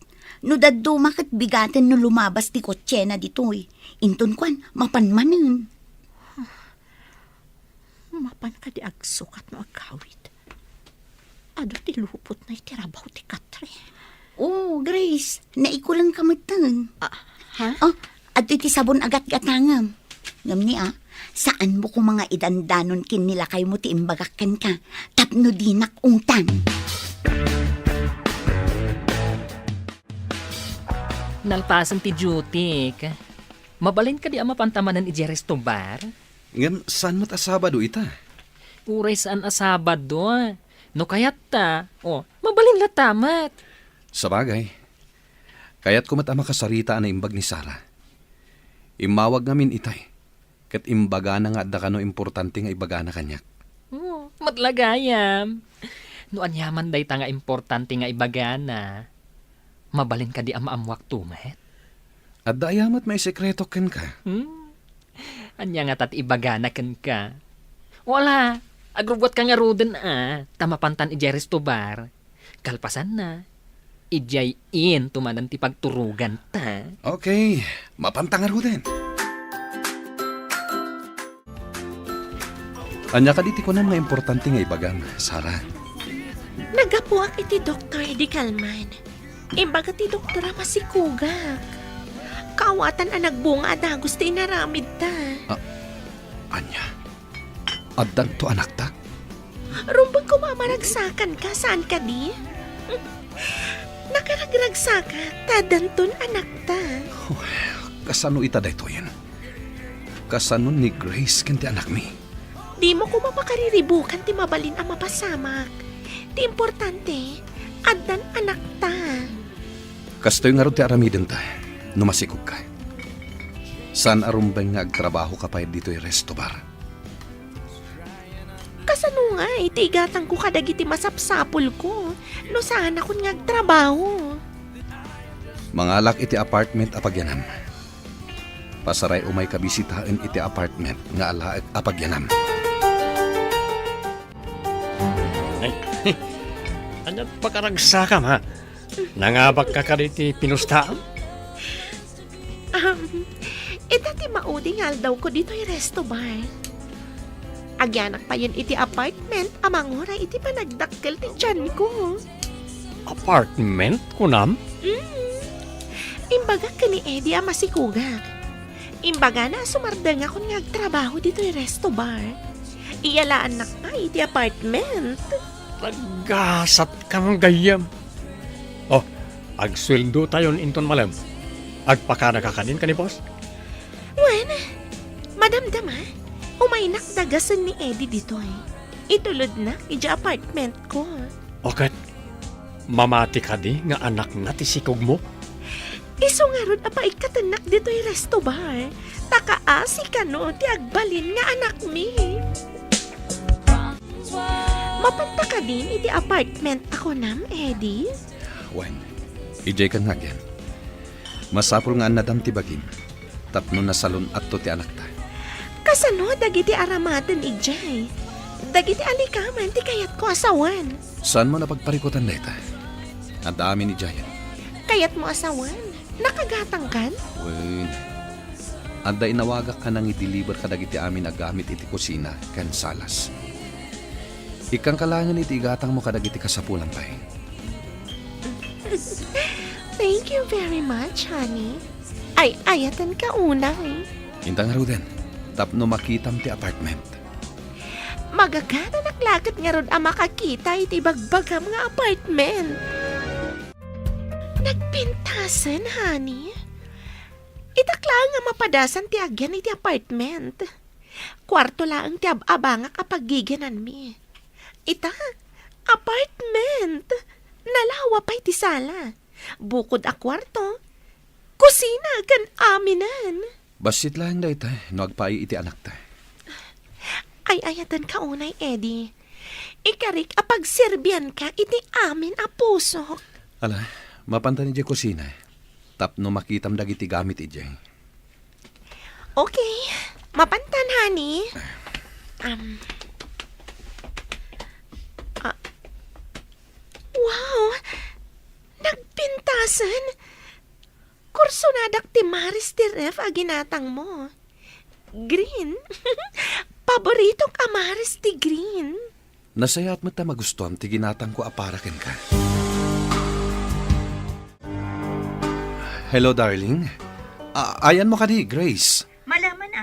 No daddo makat bigaten no lumabas ti kotse na ditoy. Inton kwan, mapanmanen. Mapan ka di agsukat no agawid. Ado ti lupot na itirabaw ti Katre. Oh, Grace, naikulang kamatan. Ha? Oh, at iti sabon agat-gatangam. Ngam ni saan mo ko mga idandanon kin nila kayo mo ti imbagakan ka. Tapno dinak ungtan. Nalpasan ti Jutik. Mabalin ka di ama pantamanan iti restobar? Ngam, saan mo't asabado ita? Uray saan asabado. No kayat ta, mabalin la tamat. Sabagay. Kaya't kumat ama kasarita na imbag ni Sara. Imawag ngamin itay. Kat imbaga na nga adda kano importante nga ibaga na kanyak. Matlagayam. No anyaman day ta nga importante nga ibagana. Mabalin ka di amaamwak tumet. Adda ayamat may sekreto ken ka. Anya nga tat ibagana ken ka. Wala. Agrubot ka nga roden tamapantan ijay restobar. Kalpasan na. Ijay in tumanan ti pagturugan ta. Okay, mapantangar ho din. Anya ka diti ko na mga importante nga ibagang, Sara. Nagapuak iti Dr. Eddie Calman. Imbaga ti doktora masikugak. Kaawatan ang nagbunga ada gusto inaramid ta. Anya, addan to anak ta? Rumbang kumamaragsakan ka, saan ka di? Nakaragragsaka, tadanton anak ta. Kasano ita dayto yan? Kasano ni Grace kenti anak mi? Di mo kumapakariribukan ti mabalin ang mapasamak. Ti importante, addan anak ta. Kastoy nga ro ti aramiden ta, numasikog ka. San arumbeng nga agtrabaho ka pa dito resto bar? Kasano nga, itigatang ko kadagiti masapsapol ko. No saan ako nga agtrabaho. Mangalak iti apartment apagyanam. Pasaray umay kabisitaan iti apartment nga alaag apagyanam. Anyat pagkaragsakam ha? Nangabak ka ka diti pinustaam? Dati mauding daw ko dito yung resto bar. Agyanak pa yun iti apartment, amang ora iti panagdakkel ti tiyan ko. Apartment, kunam? Imbaga ka ni Eddie masikugak. Imbaga na sumardang ako nga agtrabaho dito yung resto bar. Iyalaan na pa iti apartment. Naggasat kang gayam. Agsweldo tayon inton malam. Agpaka nakakanin ka ni boss? Wen, madamdam ha? Umay nakdagasan ni Eddie dito eh. Itulod na, ija apartment ko. Okay. Mamati ka di nga anak na ti sikog mo. Iso nga ron apa ikatanak dito yung resto bar. Takaasi ka no, ti agbalin nga anak mi. Mapanta ka din iti apartment ako nam, Eddie. Wen, ijay kan nga yan. Masapul nga nadam ti bagim. Tapno na salon at to ti anak ta. Kasano dagiti aramatan ijay. Dagiti alikaman ti kayat ko asawan. Saan mo napagparikutan neta? Ang dami ni Jayan. Kayat mo asawan? Nakagatang kan? Wen, anda inawagak ka nang i-deliver ka dagiti amin agamit iti kusina kan salas. Ikang kalangan iti igatang mo kadagiti kasapulan pa eh. Thank you very much, honey. Ay, ayatan ka una eh. Intang Ruden, tapno makitam ti apartment. Magagana naklakat nga ron ang makakita iti bagbagam nga apartment. Nagpintasan, honey. Itakla nga mapadasan ti agyan iti apartment. Kwarto lang ti abanga kapag giginan mi. Ita, apartment. Nalawa pa iti sala. Bukod a kwarto, kusina kan aminan. Basit lang da ita, no agpaay iti anak ta. Ay ayatan ka unay, Eddie. Ikarik apag serbian ka iti amin a puso. Ala, mapanta ni Jay kusina. Tapno makitam dagiti gamit ijay. Okay, mapantan, honey. Wow, nagpintasan. Kursunadak ti Maris ti Ref a ginatang mo. Green. Paboritong amaris ti green. Nasayat mo ta magustuhan ti ginatang ko aparaken ka. Hello, darling. Ayan mo ka di, Grace. Malaman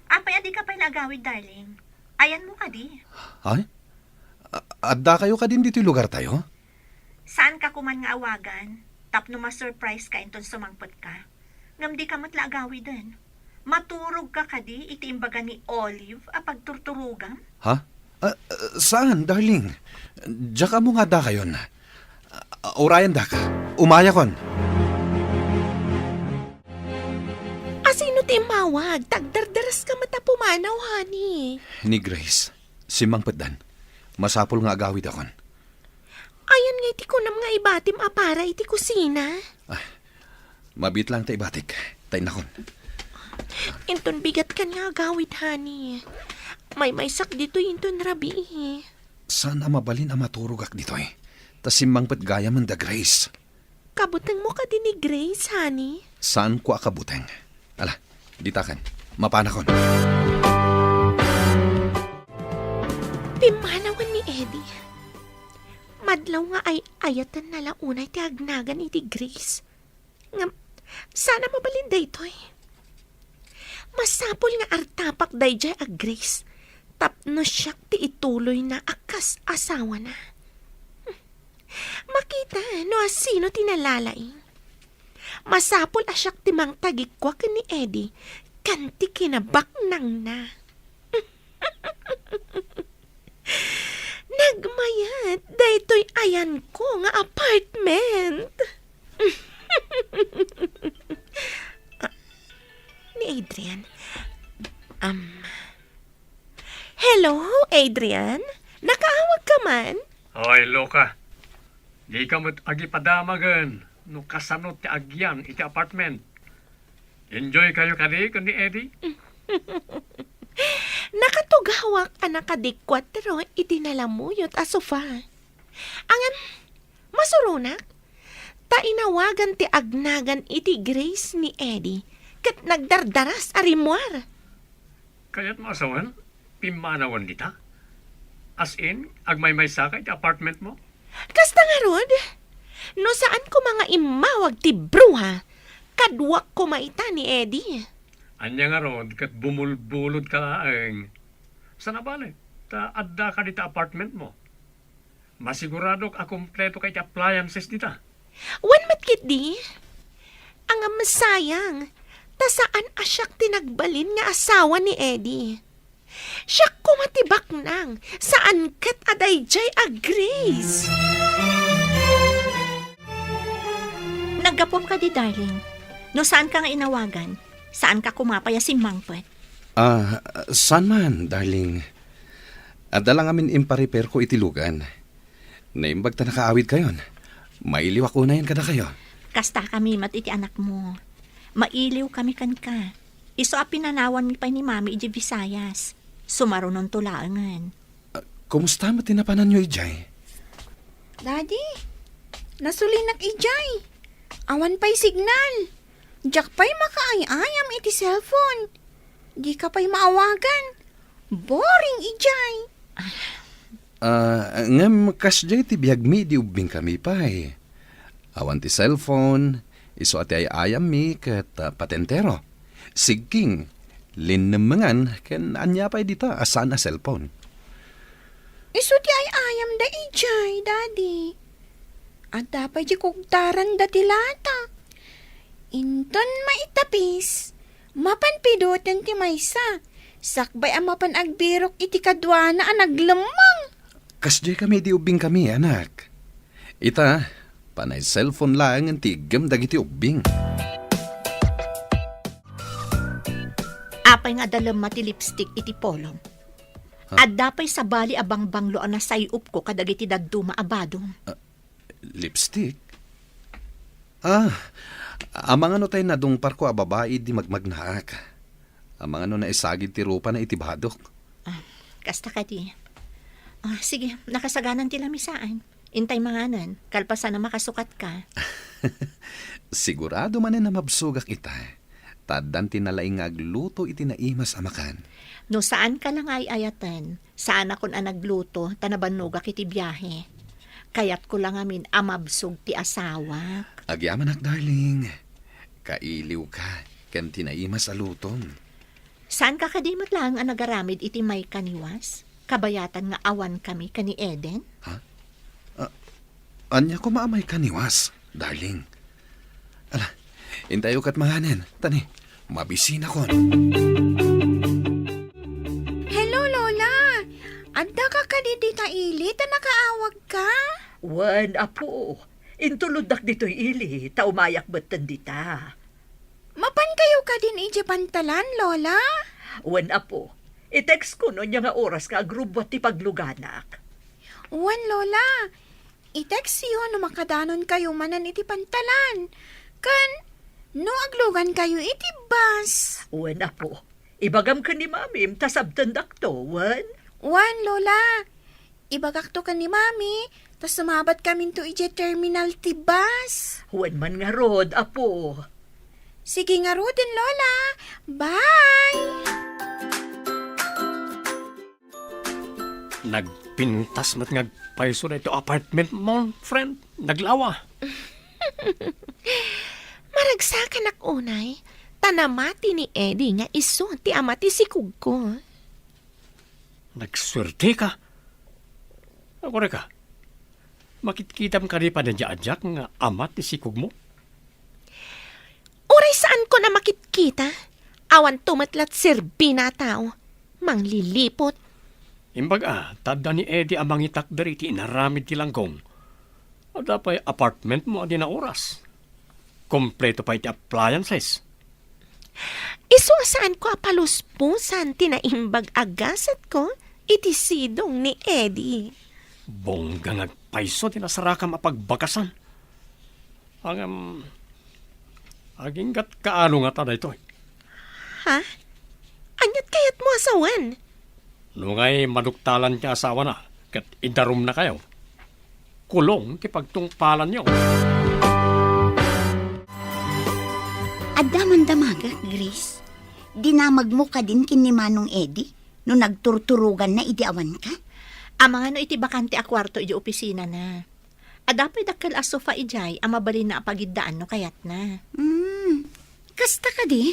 Apay adi ka pa'y nagawid, darling. Ayan mo ka di. Ay? Adda kayo ka din dito yung lugar tayo? Saan ka kuman nga awagan? Tapno ma-surprise ka inton sumangpot ka. Ngam di ka matla agawid din. Maturog ka kadi iti imbaga ni Olive a pagturturugam? Ha? Saan, darling? Diya ka mo nga da kayon. Urayan da ka. Umaya kon. Asino ti mawag? Tagdardaras ka matapumanaw, honey. Ni Grace, si Mang Peddan. Masapol nga agawid akon. Ayan nga iti kunam nga ibatim apara iti kusina. Mabit lang ta ibatik. Tay nakon. Inton bigat ka nga agawid, honey. May sak dito inton rabi eh. Saan mabalin ang maturugak dito eh? Tas si Mang Ped gaya man da Grace. Kabutang mo ka din ni Grace, honey. Saan ko akabuteng? Ala, ditakan. Mapanakon. Pimanawan ni Eddie. Madlaw nga ay ayatan na launay ti agnagan iti Grace. Nga, sana mabalinday ito eh. Masapol nga artapak day jay ag Grace. Tapno siyak ti ituloy na akas asawa na. Makita no asino tinalalaing. Masapol asyak ti mang tagikwa ka ni Eddie. Kanti kinabak nang na. Nagmayat, daytoy ayan ko nga apartment. Ni Adrian. Hello, Adrian? Nakaawag ka man? Ay, loka. Di ka mo't agipadamagan. No kasanot ti agyan iti apartment. Enjoy kayo kadi kundi Eddie? Nakatugawak ang nakadikwatro itinalamuyot a sofa. Angam, masurunak. Tainawagan ti agnagan iti Grace ni Eddie kat nagdardaras a rimwar. Kaya't maasawan, pimanawan dita? As in, agmay-may saka iti apartment mo? Kasta nga rod, no saan ko mga imawag ti bruha, kadwak ko maita ni Eddie. Anya nga rod, kat bumulbulod ka laang. Sana bale, ta adda ka dita apartment mo. Masiguradok a kompleto kay ti appliances dita. Wan matkit di, ang masayang, ta saan asyak tinagbalin nga asawa ni Eddie. Siya kumatibak nang, saan kat aday jay a Grace? Naggapom ka di, darling. No saan ka nga inawagan? Saan ka kumapaya si Mangpet? Saan man, darling? Adala nga min impa-repair ko itilugan. Naimbag ta nakaawid kayon. Mailiwak unayan kada kayo. Kasta kami mat iti anak mo. Mailiw kami kan ka. Iso a pinanawan mi pa ni Mami iti Visayas. Sumarunon tulaangan. Kumusta mo tinapanan nyo, Ijay? Daddy, nasulinak ijay. Awan pa'y signal. Diyak pa'y makaayayam iti cellphone. Di ka pa'y maawagan. Boring ijay. Ngam kasjay ti biyag mi di ubing kami pa eh. Awan ti cellphone, iso ati ay ayam mi kat patentero. Sigking, linnemangan ken anya pa'y dita asan a cellphone. Iso ti ay ayam da ijay, Daddy. At dapat di kugtaran da tilata. Inton maitapis. Mapanpidotan ti maysa. Sakbay ang mapan agbirok iti kadwana ang naglamang. Kasjay kami di ubing kami, anak. Ita, panay cellphone lang ang tigam dagiti ubing. Apay nga dalam mati lipstick iti polong. At dapay sa bali abang banglo ang nasayup ko kadagiti dagduma abadong. Lipstick? Amang ano tayo nadungpar ko a babae di magmagnaak. Amang ano na isagid ti rupa na itibadok. Kasta ka di. Sige, nakasaganan ti lamisaan. Intay manganan, kalpasan na makasukat ka. Sigurado man na mabsugak ita. Taddan tinalaing agluto iti naimas amakan. No saan ka lang ay ayatan, saan akon ang nagluto, tanabanugak iti biyahe. Kayat ko lang amin amabsog ti asawa. Agyaman ak, darling. Kailiw ka, ken tinaimas alutom. Saan ka kadimot lang ang nagaramid iti may kaniwas? Kabayatan nga awan kami kani Eden? Anya ko maamay kaniwas, darling. Ala, intayo kat manganen. Tani, mabisina kon. Hello, Lola. Adda ka kadidita ilit na nakaawag ka? Wan, apo. Intuludak dito'y ili, taumayak batan dita. Mapan kayo ka din ije pantalan, Lola? Wan, apo. I-text ko no niya nga oras ka agrubwat ti pagluganak. Wan, Lola. I-text siyo no makadanon kayo manan iti pantalan. Kan, no aglugan kayo iti bus. Wan, apo. Ibagam ka ni mamim, tasabtandak to, wan. Wan, Lola. Ibagak to ka ni Mami, tas sumabat kami to ije terminal ti bus. Wan man nga rod, apo. Sige nga rodin, Lola. Bye! Nagpintas mat ngagpaiso na ito apartment mo, friend. Naglawa. Maragsakan ak unay, tanamati ni Eddie nga iso ti amati si Kugko. Nagswerte ka. Ako ka. Makitkitam ka rin pa na dyaadyak nga amat ni sikog mo. Uray saan ko na makitkita? Awan tumatlat sirbi na tao. Manglilipot. Imbaga, tada ni Eddie amang itak dari ti inaramid ti langgong. O dapay apartment mo adi na oras. Kompleto pa iti appliances. Iso saan ko apaluspusan tinaimbag agasat ko iti sidong ni Eddie. Bongga nagpaiso tinasaraka mapagbakasan. Aging gat kaano nga tada ito. Ha? Anyat kayat mo asawan? Nungay maduktalan ti asawa na, kat idarum na kayo. Kulong ti pagtungpalan niyo. Adaman damaga, Grace. Dinamag mo ka din kin ni Manong Eddie no nagturturugan na idiawan ka? Amang ano iti bakante a kwarto iti opisina na. Adapay dakkel a sofa ijay, amabalin na apagiddaan no kayat na. Kasta ka di?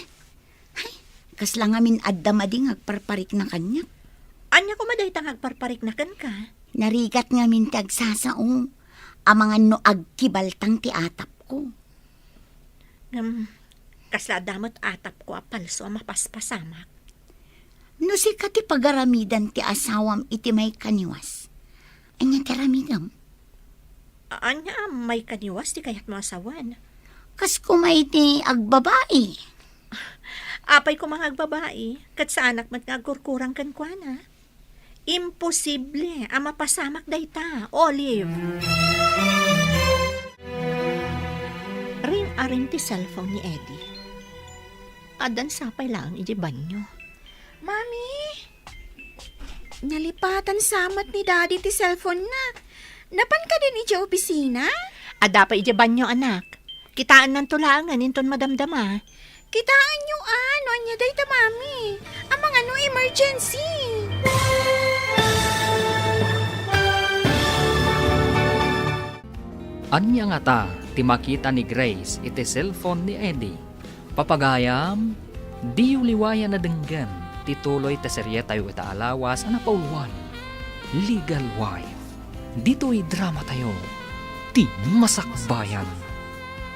Ay, kas lang amin addamadi agparparik na kanya. Anya ko madaytang agparparik na kan ka? Narigat nga min tagsasao. Amangan no agkibaltang ti atap ko. Kasla damot atap ko a palso a mapaspasamak. No si kati pagaramidan ti asawam iti may kaniwas. Anya ti ramidam? Anya, may kaniwas di kayat mo asawan. Kas kumay ti agbabae. Apay ko mga agbabae, kat sa anak mat nga kurkurang kankwana. Imposible, ang mapasamak dayta, Olive. Ring-aring ti cellphone ni Eddie. Adan sapay lang iti banyo. Mami! Nalipatan samat ni Daddy ti cellphone na. Napan ka din iti opisina? Ada pa iti banyo, anak. Kitaan ng tulangan, inton madamdama. Kitaan nyo ano anya dayta, Mami. Ang mga emergency. Anya nga ta, ti makita ni Grace iti cellphone ni Eddie. Papagayam, di liwaya na denggan, tituloy ta serye tayo ita alawas ana pauluan. Legal wife. Dito'y drama tayo. Ti masakbayan.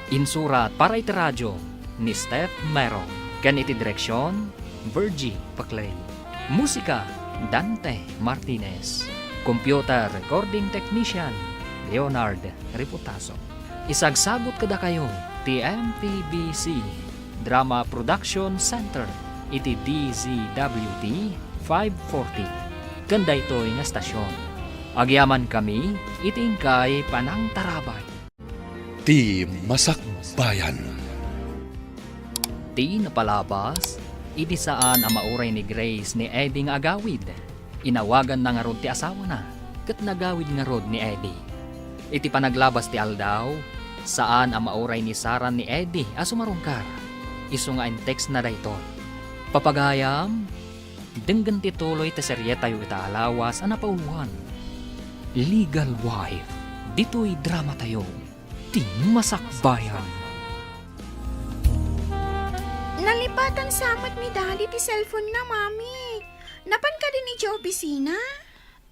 Insurat para iti radyo ni Steph Merong. Kan iti direksyon, Virgie Paclay. Musika, Dante Martinez. Computer recording technician, Leonard Reputaso. Isagsagot kada kayo, TMPBC Drama Production Center, iti DZWT 540. Kanda ito'y nga stasyon. Agyaman kami, itingkay Panang Tarabay. Ti Masakbayan. Ti napalabas, iti saan ang mauray ni Grace ni Eddie nga agawid. Inawagan na nga rod ti asawa na, kat nagawid nga rod ni Eddie. Iti panaglabas ti aldaw, saan ang mauray ni Sarah ni Eddie asumarungkar. Isu nga in text na dayton. Papagayam, denggan ti tuloy ti serye tayo ita alawas ana pauluan. Legal wife. Dito'y drama tayo. Ti masakbayan. Nalipatan samat ni Daddy ti cellphone na, Mami. Napan ka din iti opisina?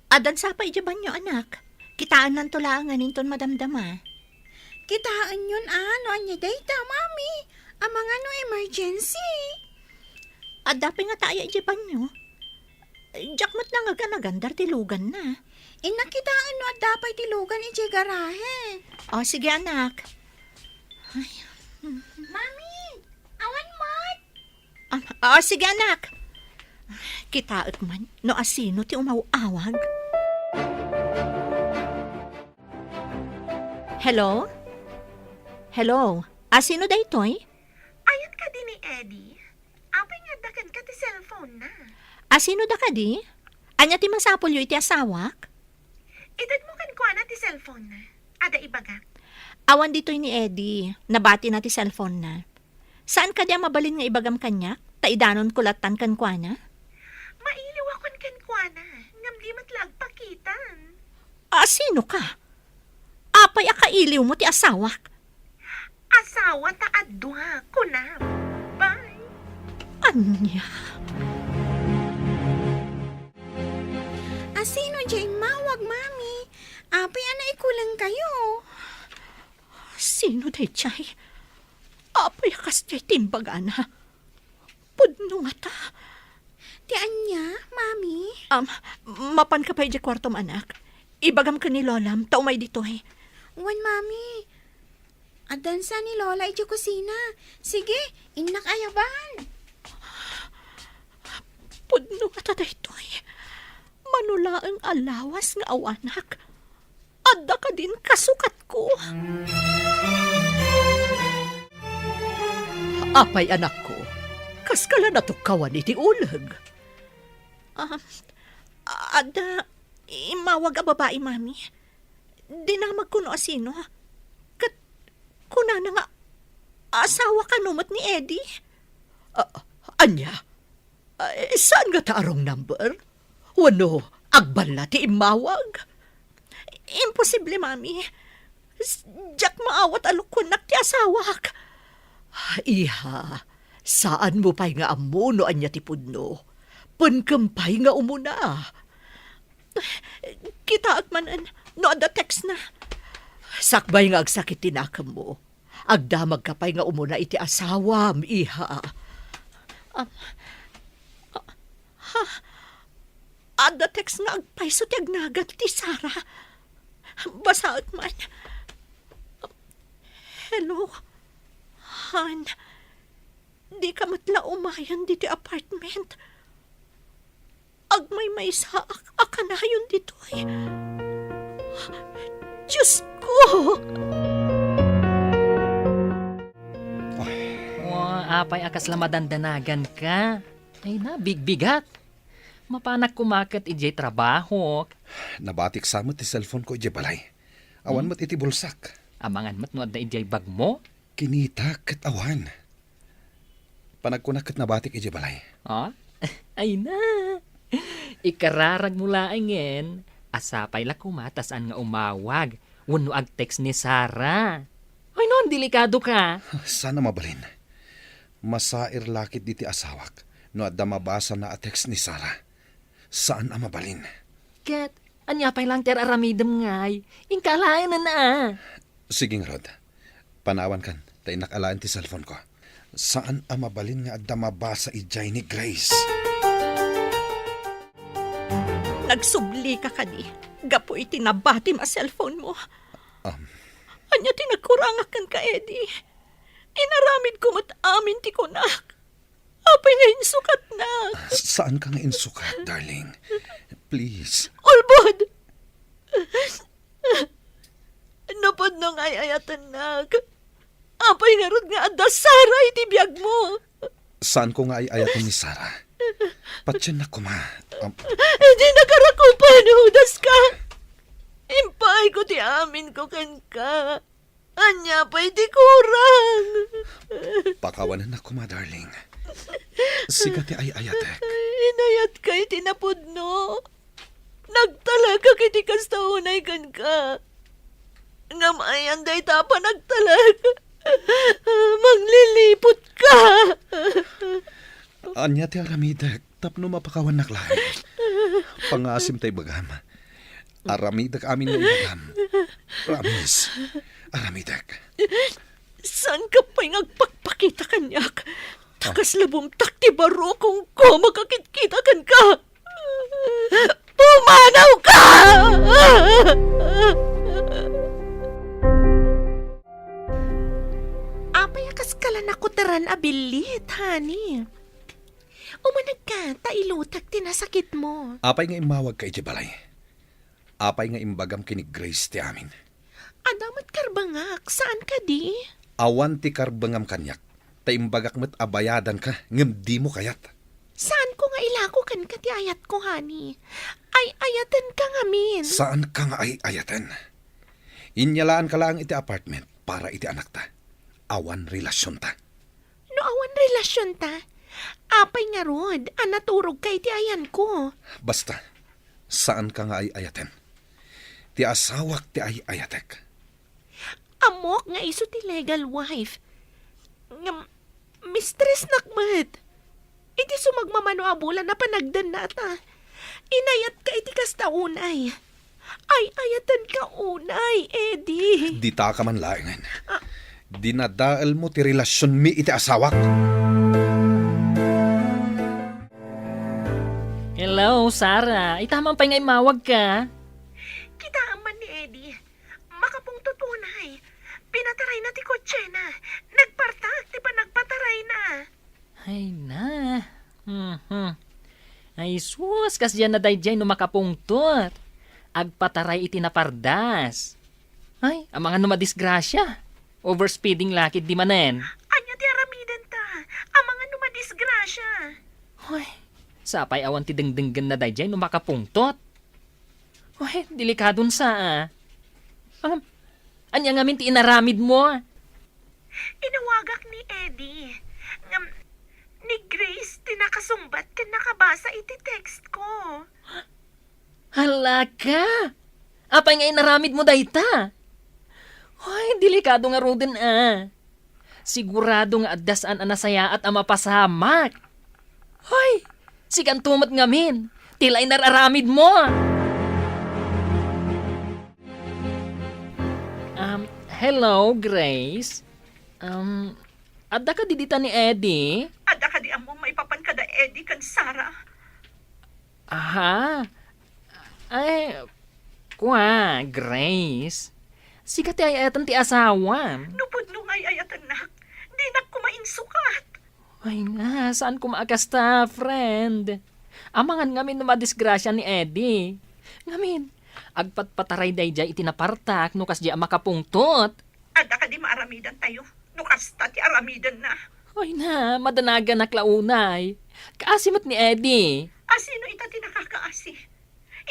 Adan sapay iti banyo, anak. Kitaan ng tulangan, inton madamdama. Kitaan yun ano anya dayta, Mami. Ang mga emergency. Ada pa nga tayo iti banyo. Jakmat na nga ganagandar tilugan na. Inakitaan no at dapat tilugan iti garahe. O, sige, anak. Mami, awan mat. O, sige, anak. Kitaot man, no asino ti umawawag. Hello? Hello? Asino da ito'y? Ayat ka din ni Eddie. Apay nga dakan ka ti cellphone na. Asino da ka di? Anya ti masapol iti asawak? Edad mo kan kuha na ti cellphone na. Ada ibaga. Awan dito'y ni Eddie. Nabati na ti cellphone na. Saan ka di mabalin nga ibagam kanya? Taidanon kulatan kan kwa na? Mailiwakon kan kuha na. Ngam di matlag pakitan. Asino ka? Apay akailiw mo ti asawak? Asawa ta adwa. Kunam. Bye. Anya? Asino dyan mawag, Mami? Apay ana ikulang kayo. Sino day chay? Apay akas chay timbaga na. Pudno nga ta. Ti anya, Mami? Mapan ka pa iti kwartom, anak. Ibagam ka ni Lolam, taumay dito eh. Wan, Mami. Adan sa ni Lola iti kusina. Sige, inak ayaban. Pudno nga ta dito eh. Manula ang alawas nga awanak. Adda ka din kasukat ko. Apay anak ko, kaskala na tukawan iti ulag. Adda, imawag a babae, Mami. Dinamag ko no asino. Kat, kuna na nga, asawa ka numot ni Eddie. Anya, saan nga taarong number? Wano, agbala ti imawag? Imposible, Mami. Jack maawat alukunak ti asawak. Iha, saan mo pa'y nga amuno anya ti pudno? Pankampay nga umuna. Kita at manan, no ada text na. Sakbay nga agsakit tinakam mo. Agdamag ka pa'y nga umuna iti asawam, iha. Adda text nga agpayso ti agnagan ti Sara. Basaot man. Hello, Han. Di ka matla umayan di ti apartment. Agmay sa akanayon dito ay. Diyos ko! Apay akas lamadandanagan ka. Ay na, bigbigat. Mapanak kumakat ijay trabaho. Nabatik sa mo ti cellphone ko, ije balay. Awan mo't iti bulsak. Amangan mat no adda ijay bag mo. Kinita kat awan. Panagkunakat nabatik ije balay. Ah? Ay na. Ikararag mula angin. Asapay la kumatasan nga umawag. Wano ag text ni Sara. Ay non, delikado ka. Sana mabalin. Masair lakit diti asawak. No adda mabasa na a text ni Sara. Saan ang mabalin? Kat, anya pay lang ter aramidem ngay. Ingkalayan na. Siging Rod. Panawan kan. Tay nakalaan ti cellphone ko. Saan ang mabalin nga adda mabasa ijay ni Grace? Nagsubli ka kadi. Gapo iti nabati ma cellphone mo. Um, Anya tinagkurangakan ka, Eddie. Inaramid ko mat amin ti kunak. Apay nga insukat na. Saan ka nga insukat, darling? Please. Ulbod! Napod nang ayayatan nag. Apay nga rod nga adda Sara iti biyag mo. Saan ko nga ay ayatan ni Sara? Patyan na kuma. Hindi nakarakupan, hudas ka. Impay ko ti amin ko kan ka. Anya pa'y di kurang. Pakawanan na kuma, darling. Siga ti ay ayatek. Inayat kay tinapod no. Nagtalaga kiti kastaunay kan ka. Ngamayan day tapa nagtalaga. Manglilipot ka. Anya ti aramidek. Tapno mapakawan naklahay. Pangasim tay bagam. Aramidek amin ng bagam. Promise. Aramidek. San ka pa'y ngagpakpakita kanyak? Takas labong takti baro kung ko makakit-kita kan ka. Pumanaw ka! Apay akas kalan ako taran abilit, honey. Umanag ka, tailutag tinasakit mo. Apay nga imawag ka iti balay. Apay nga imbagam kini Grace ti amin. Adamat karbangak, saan ka di? Awan ti karbangam kanyak. Ta imbagak met abayadan ka. Ngem di mo kayat. Saan ko nga ilako kan ka ti ayat ko, honey? Ay ayatan ka nga min. Saan ka nga ay ayatan? Inyalaan ka lang iti apartment para iti anak ta. Awan relasyon ta. No awan relasyon ta. Apay nga rod, anaturog kay ti ayan ko. Basta, saan ka nga ay ayaten? Ti asawak ti ay ayatek. Amok nga iso ti legal wife. Nga, mistress nakmat. Iti sumagmamano abulan na panagdan na ta. Inayat ka iti kastaunay. Ay ayatan ka unay, Eddie. Di ta ka man laingan. Dinadaal mo ti relasyon mi iti asawak. Hello, Sara. Itamang pa nga imawag ka. Kita man ni Eddie. Makapong tutunay. Pinataray na ti kotse na. Nagpartak, di pa nagpataray na. Ay na. Ay sus, kas dyan na dayjay no makapungtot. Agpataray iti napardas. Ay, ang mga numadisgrasya. Overspeeding lakit di manen. Anya ti aramiden ta. Ang mga numadisgrasya. Hoy, sapay awan ti dengdenggan na dayjay no makapungtot. Hoy, delikadon sa anya ngamin ti inaramid mo. Inawagak ni Eddie. Ni Grace, tinakasumbat ka nakabasa iti text ko. Hala ka! Apay nga inaramid mo dayta. Hoy, delikado nga roden Sigurado nga addasaan anasaya at amapasamak. Hoy, sigan tumat ngamin. Tilay nararamid mo. Hello, Grace. Adda ka didita ni Eddie? Ada ka di amo maipapan ka da Eddie kan Sara. Aha. Ay, kuha, Grace. Sikat ay ayatan ti asawa. Nupudlo ngay ayat anak. Di na kumain sukat. Ay nga, saan ko maakasta, friend? Amangan ngamin na madisgrasya ni Eddie. Ngamin, agpatpataray day jay itinapartak no kas di makapungtot. Ada ka di maaramidan tayo. Nukasta ti aramidan na. Ay na, madanaga na klaunay. Kaasimat ni Eddie. Asino ita ti nakakaasi?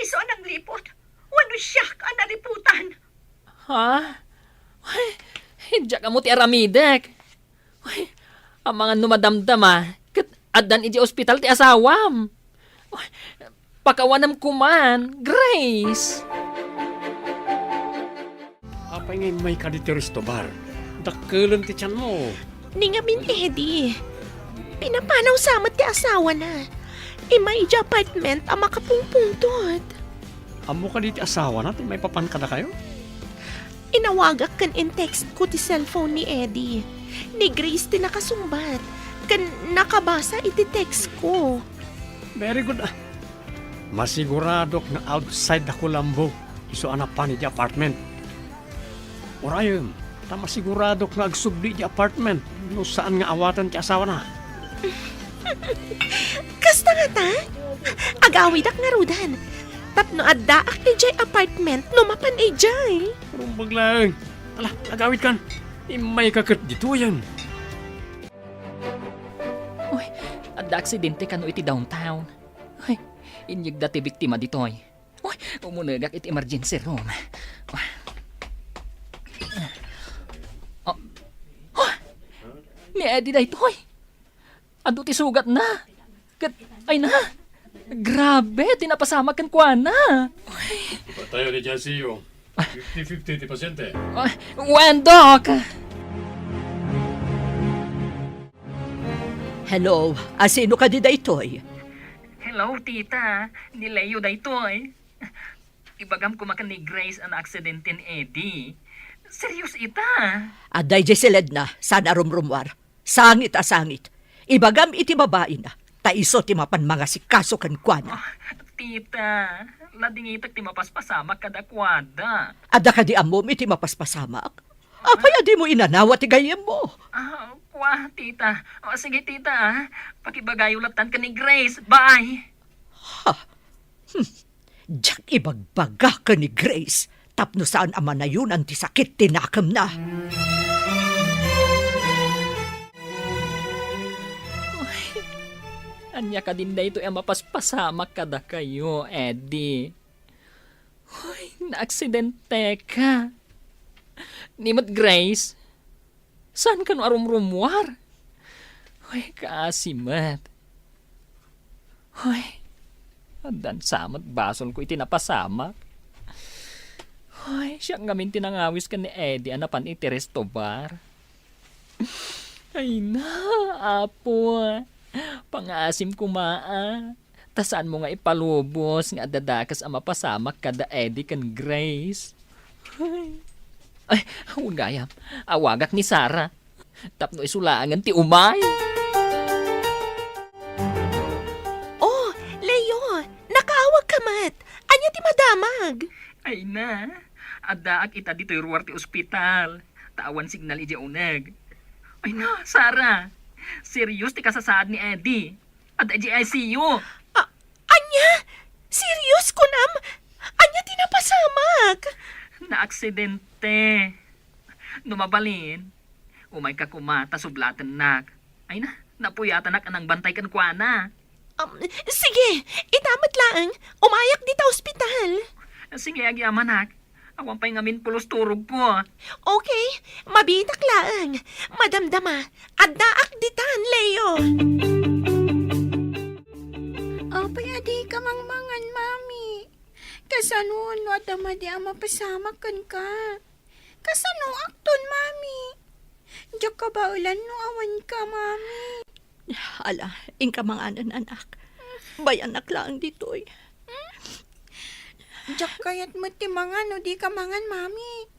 Iso anang lipot. Wano siyak ang naliputan. Ha? Ay, hindi ka mo ti aramidek. Ay, ang mga numadamdam kat adan iji ospital ti asawam. Ay, pakawanam kuman, Grace. Apa ngay may kaditeris to bar? Dakkelan ti tiyan mo. Ningamin, Eddie. Pinapanaw samat ti asawa na. Imay ija apartment ang makapungpungtot. Amo ka di ti asawa natin, may papan ka na kayo? Inawagak kan in text ko ti cellphone ni Eddie. Ni Grace ti nakasumbat. Kan nakabasa iti text ko. Very good. Masiguradok na outside na kulambo. Iso anak pa ni di apartment. Orayom, ta masiguradok na agsubli di apartment. No saan nga awatan ti asawa na. Kasta nga ta? Agawidak nga rudan. Tapno addaak ti jay apartment numapan jay. Rumbag lang. Ala, agawit kan. May kakit dito yan. Uy, adda aksidente kano iti downtown. Uy, inyag dati biktima ditoy. Uy, umunagak iti emergency room. Oh, oh, ni Eddie na itoy. Ado ti sugat na. Ay na. Grabe, tinapasama kan kwa na. Tayo ni Jasiyo. 50-50 ti pasyente. Ay, Wendok! Hello, asino ka di daytoy? Hello, tita. Nilayo da ito eh. Ibagam ko makan ni Grace ang aksidente ni Eddie. Serious ita. Aday di silid na, sana rumrumwar. Sangit a sangit. Ibagam iti babae na. Taiso ti mapan mga sikaso kan kuana. Tita, lading itak ti mapaspasamak kada kwada. Ada ka di amom iti mapaspasamak. Apay adi mo inanawa ti gayem mo. Kwa, tita. O, sige, tita. Pakibagayulatan ka ni Grace. Bye. Diyak ibagbaga ka ni Grace. Tapno saan ama na yun ang ti sakit tinakam na. Anya ka din da ito ang mapaspasamak kada kayo, Eddie. Hoy, naaksidente ka. Nimot Grace, saan ka no arumrumwar? Hoy, kaasimat. Hoy, adan samat basol ko itinapasamak. Hoy, siya ngamin tinangawis ka ni Eddie anapan iti resto bar. Ay na, apo. Pangasim kumaa. Tasaan mo nga ipalubos nga dadakas ang mapasamak kada Eddie kan Grace. Ay, gayam. Awagak ni Sarah. Tapno isulangan ti umay. Oh, Leo, nakaawag ka mat. Anya ti madamag. Ay na, adaak ita dito ruwar ti ospital. Tawan signal iti uneg. Ay na, Sarah. Serious ti kasasaad ni Eddie. At ICU. Anya? Serious ko nam? Anya ti napasamak? Naaksidente. Numabalin. Umay ka kumata sublatan nak. Ay na, napuyatan nak anang bantay kan kuana. Sige, itamat lang. Umayak dito ospital. Sige, agyaman nak. Awan pa'y ngamin pulos turog ko. Okay, mabitak lang. Madamdama, addaak ditan, Leo. Apay adi ka mangmangan, mami. Kasano no adama di ang mapasamakan ka. Kasano akton, mami. Diyak ka ba ulan no awan ka, mami. Ala, ingka mga anak. Bayanak lang ditoy. Diyak kayat mo ti mangan no di ka mangan, mami.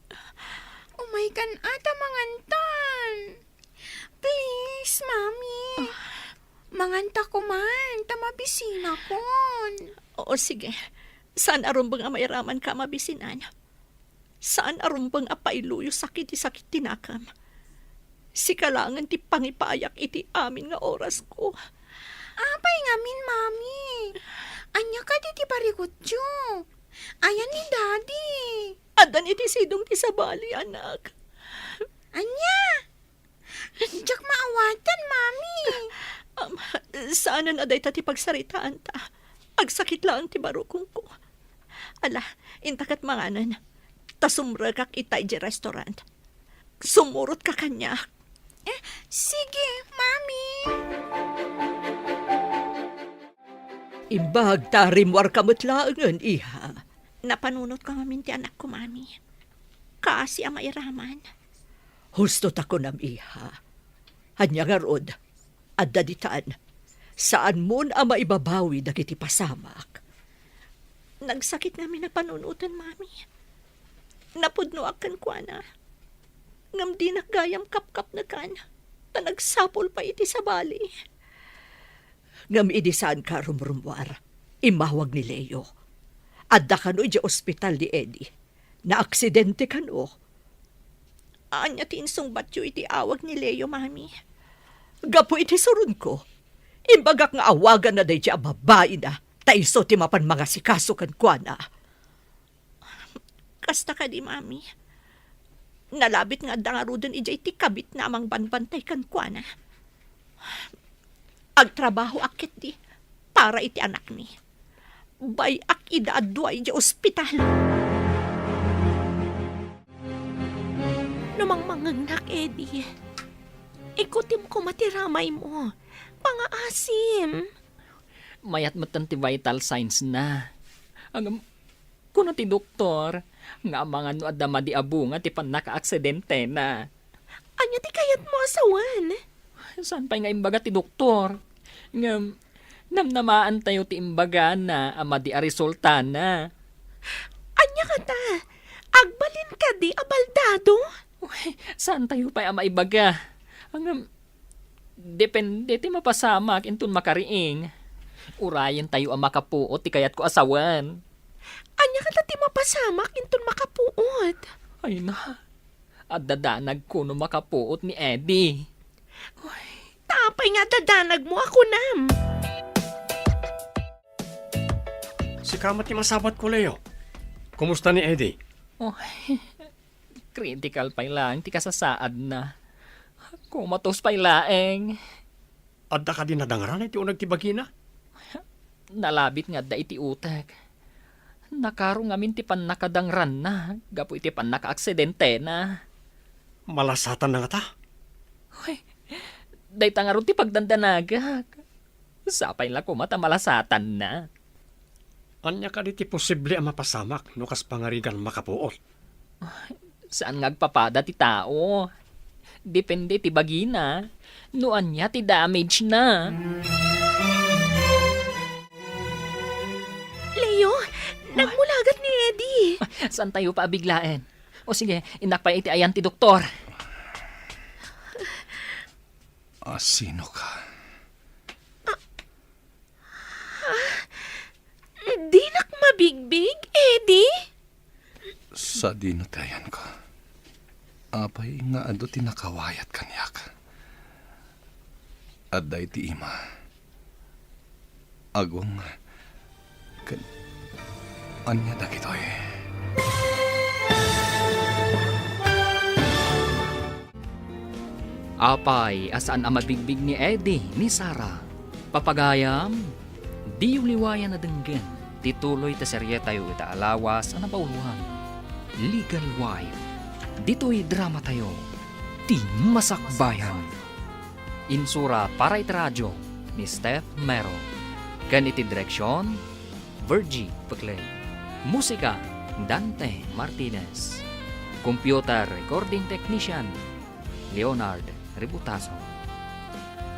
Umay kan ata mangantan. Please, mami. Manganta ko man, tamabisina kon. Oo, sige. Saan arumbang mairaman ka mabisinan? Saan arumbang apailuyo sakit tinakam? Si kalangan ti pangipayak iti amin nga oras ko. Apay ngamin, mami. Anya ka di ti parikutyo. Ayan ni daddy. Adan iti sidong ti sabali, anak. Anya? Diyak maawatan, mami. Saanan aday ta ti pagsaritaan ta? Agsakit lang ti barukong ko. Ala, intakat manganan. Tasumra kak itay di restaurant. Sumurot ka kanya. Sige, mami. Imbag tarimwar kamutlaangan, iha. Napanunot ka mamin ti anak ko, mami. Kasi ang mairaman. Husto ta ko nam, iha. Hanya nga rod, at daditaan, saan mo na maibabawi dagiti pasamak? Nagsakit namin na panunutan, mami. Napudno akan kwa na. Ngam di nakgayam kap-kap na kan. Ta nagsapol pa iti sa bali. Ngam idisaan ka rumrumwar, imawag ni Leo. Adda kano di ospital di Eddie, na aksidente kano. Anya tinsong batyo iti awag ni Leo, mami. Gapo iti surun ko. Imbagak nga awagan na day di babae na, taiso ti mapan mga sikaso kan kwa na. Kasta ka di, mami. Nalabit nga dangarudan ijay ti kabit na amang banbantay kan kwa na. Agtrabaho akit di, para iti anak ni. Bay ak idaadway di ospital. Namang mangangnak, Eddie. Ikutim ko matiramay mo. Pangaasim. Mayat matan ti vital signs na. Ang kuno ti doktor, nga mga no adama di abunga ti pan naka-aksidente na. Anya ti kayat mo asawan? Saan pa nga imbaga ti doktor? Nga, namnamaan tayo ti imbaga na ama di a resulta na. Anya ka ta? Agbalin ka di abaldado? Uy, saan tayo pa ama ibaga? Ang, depende ti mapasamak intun makariing. Urayan tayo ang makapuot ti kayat ko asawan. Anya ka ta ti mapasamak inton makapuot? Ay na, at dadanag ko no makapuot ni Eddie. Tapay nga dadanag mo ako nam. Si kamat ni masabat ko, Leo. Kumusta ni Eddie? Oh, critical pa lang, ti kasasaad na. Kumatos pa laeng. Adda ka din nadangaran iti unag tibagi na? Nalabit nga da iti utek. Nakaro ngamin ti pan nakadangran na. Gapo iti pan naka-aksidente na. Malasatan na nga ta. Uy, day tangaro ti pagdandanagak. Sapay lang kumata malasatan na. Anya ka di ti posible ang mapasamak no kas pangarigan makapuot. Saan ngagpapada ti tao? Depende ti bagina. Noan niya ti damage na. Leo, nagmulagat ni Eddie. Saan tayo pa biglaen? O sige, inak pa iti ayan ti doktor. Sino ka? Di nak mabigbig, Eddie? Sa dinutayan ko. Apay nga ado tinakawayat kanyak. At day ti ima. Agwang anya da kitoy. Apay, asaan ang mabigbig ni Eddie, ni Sarah. Papagayam, di uliwayan na denggen. Tituloy ta serye tayo ita alawas ang napauluhan. Legal Wife. Dito'y drama tayo. Ti Masakbayan. Insura para iti radyo ni Steph Mero. Ganiti direksyon, Virgie Peclay. Musika, Dante Martinez. Computer Recording Technician, Leonard Ributaso.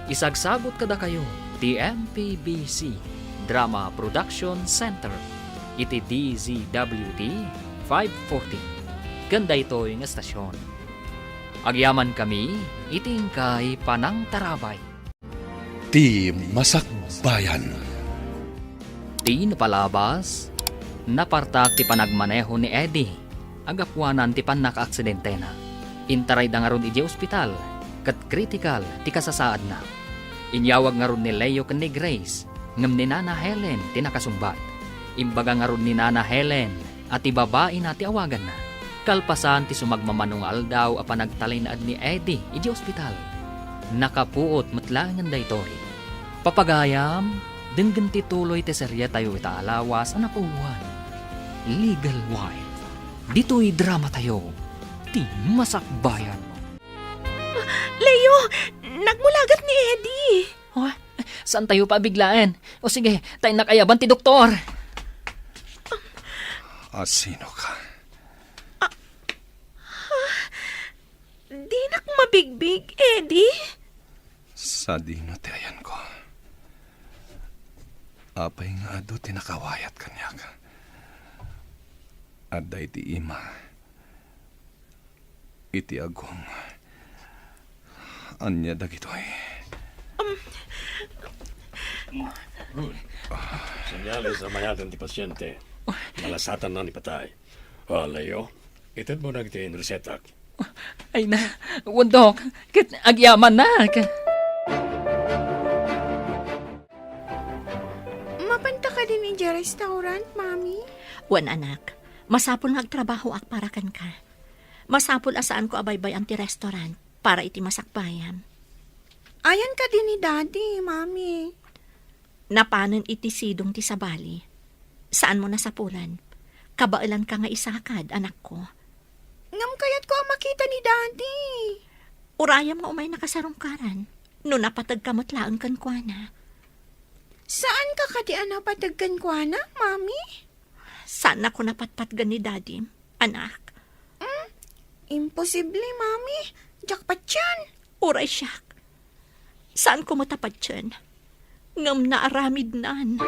Isagsagot kada kayo, TMPBC Drama Production Center, iti DZWT 540. Ganda ito'y nga estasyon. Agyaman kami, iting kay Panang Tarabay. Ti Masakbayan. Ti napalabas, napartak ti panagmaneho ni Eddie. Agapwanan ti pan naka-aksidente na. Intaray da nga ron iti ospital, kat critical ti kasasaad na. Inyawag nga ron ni Leo ken ni Grace, ngam ni Nana Helen ti nakasumbat. Imbaga nga ron ni Nana Helen at ti babae na ti awagan na. Kalpasan ti sumagmamanungal daw a panagtalay na ni Eddie iti ospital. Nakapuot matlangan daytoy. Papagayam, denggan ti tuloy ti serye tayo itaalawas a napuwan. Legal Wife. Dito'y drama tayo. Ti masakbayan. Leo, nagmulagat ni Eddie. Oh, saan tayo pabiglaan? O sige, tayo nakayaban ti doktor. Sino ka? Di nak mabigbig, Eddie. Sa dino tirayan ko. Apay nga do tinakawayat kanya ka. Aday ti ima. Iti agong. Anya dagitoy. Senyales sa mayatan ti pasyente. Malasatan na ni patay. Leo, itad mo na kitin resetak. Ay na, wundok, kit agyaman na. Mapanta ka din in restaurant, Mami? Wan anak, masapul nga agtrabaho ak para kan ka. Masapul asaan ko abaybay ang ti restaurant para iti masakbayan. Ayan ka din ni Daddy, Mami. Napanan iti sidong ti sabali. Saan mo nasapulan? Kabailan ka nga isakad, anak ko. Ngam kaya't ko ang makita ni Daddy. Urayam nga umay nakasarungkaran. No napatag kamatlaan kan kwa na. Saan ka kadi napatagkan ko na, Mami? Saan ako napatpatgan ni Daddy, anak? Imposible, Mami. Jackpot yan. Uray siyak. Saan ko matapat dyan? Ngam naaramid naan.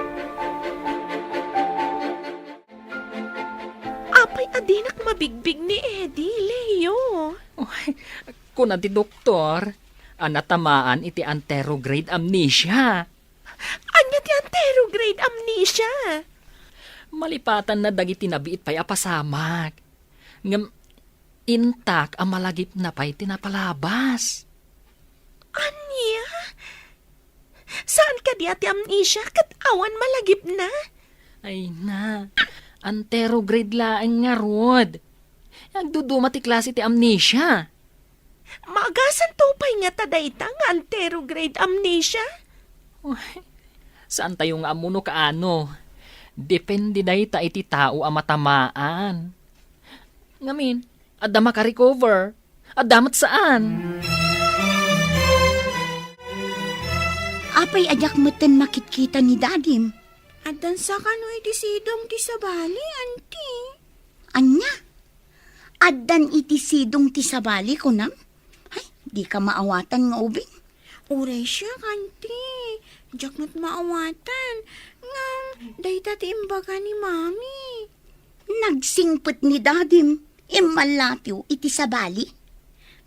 Apay adinak mabigbig ni Eddie, Leo. Kung ti doktor, anatamaan iti anterograde amnesia. Anya ti anterograde amnesia. Malipatan na dagiti nabiit pa'y apasamak. Ngam, intak ang malagip na pa'y tinapalabas. Anya? Saan ka di ati amnesia kat awan malagip na? Ay na, anterograde laang nga rod. Nagduduma ti klase ti amnesia. Maagasan tupay nga tadayta nga anterograde amnesia? Saan tayo nga amuno kaano? Depende dahi ta iti tao ang matamaan. Ngamin, adda maka-recover. Adamat saan? Apay ajak meten makitkita ni Dadim. At dan sa kano iti sidong ti sabali, Auntie. Anya? Addan iti sidong ti sabali ko nam? Ay, di ka maawatan nga ubing. Uray siya, Auntie. Diyak na't maawatan. Ngam, dayta ti imbaga ni Mami. Nagsingpet ni Dadim. Imalatiw iti sabali.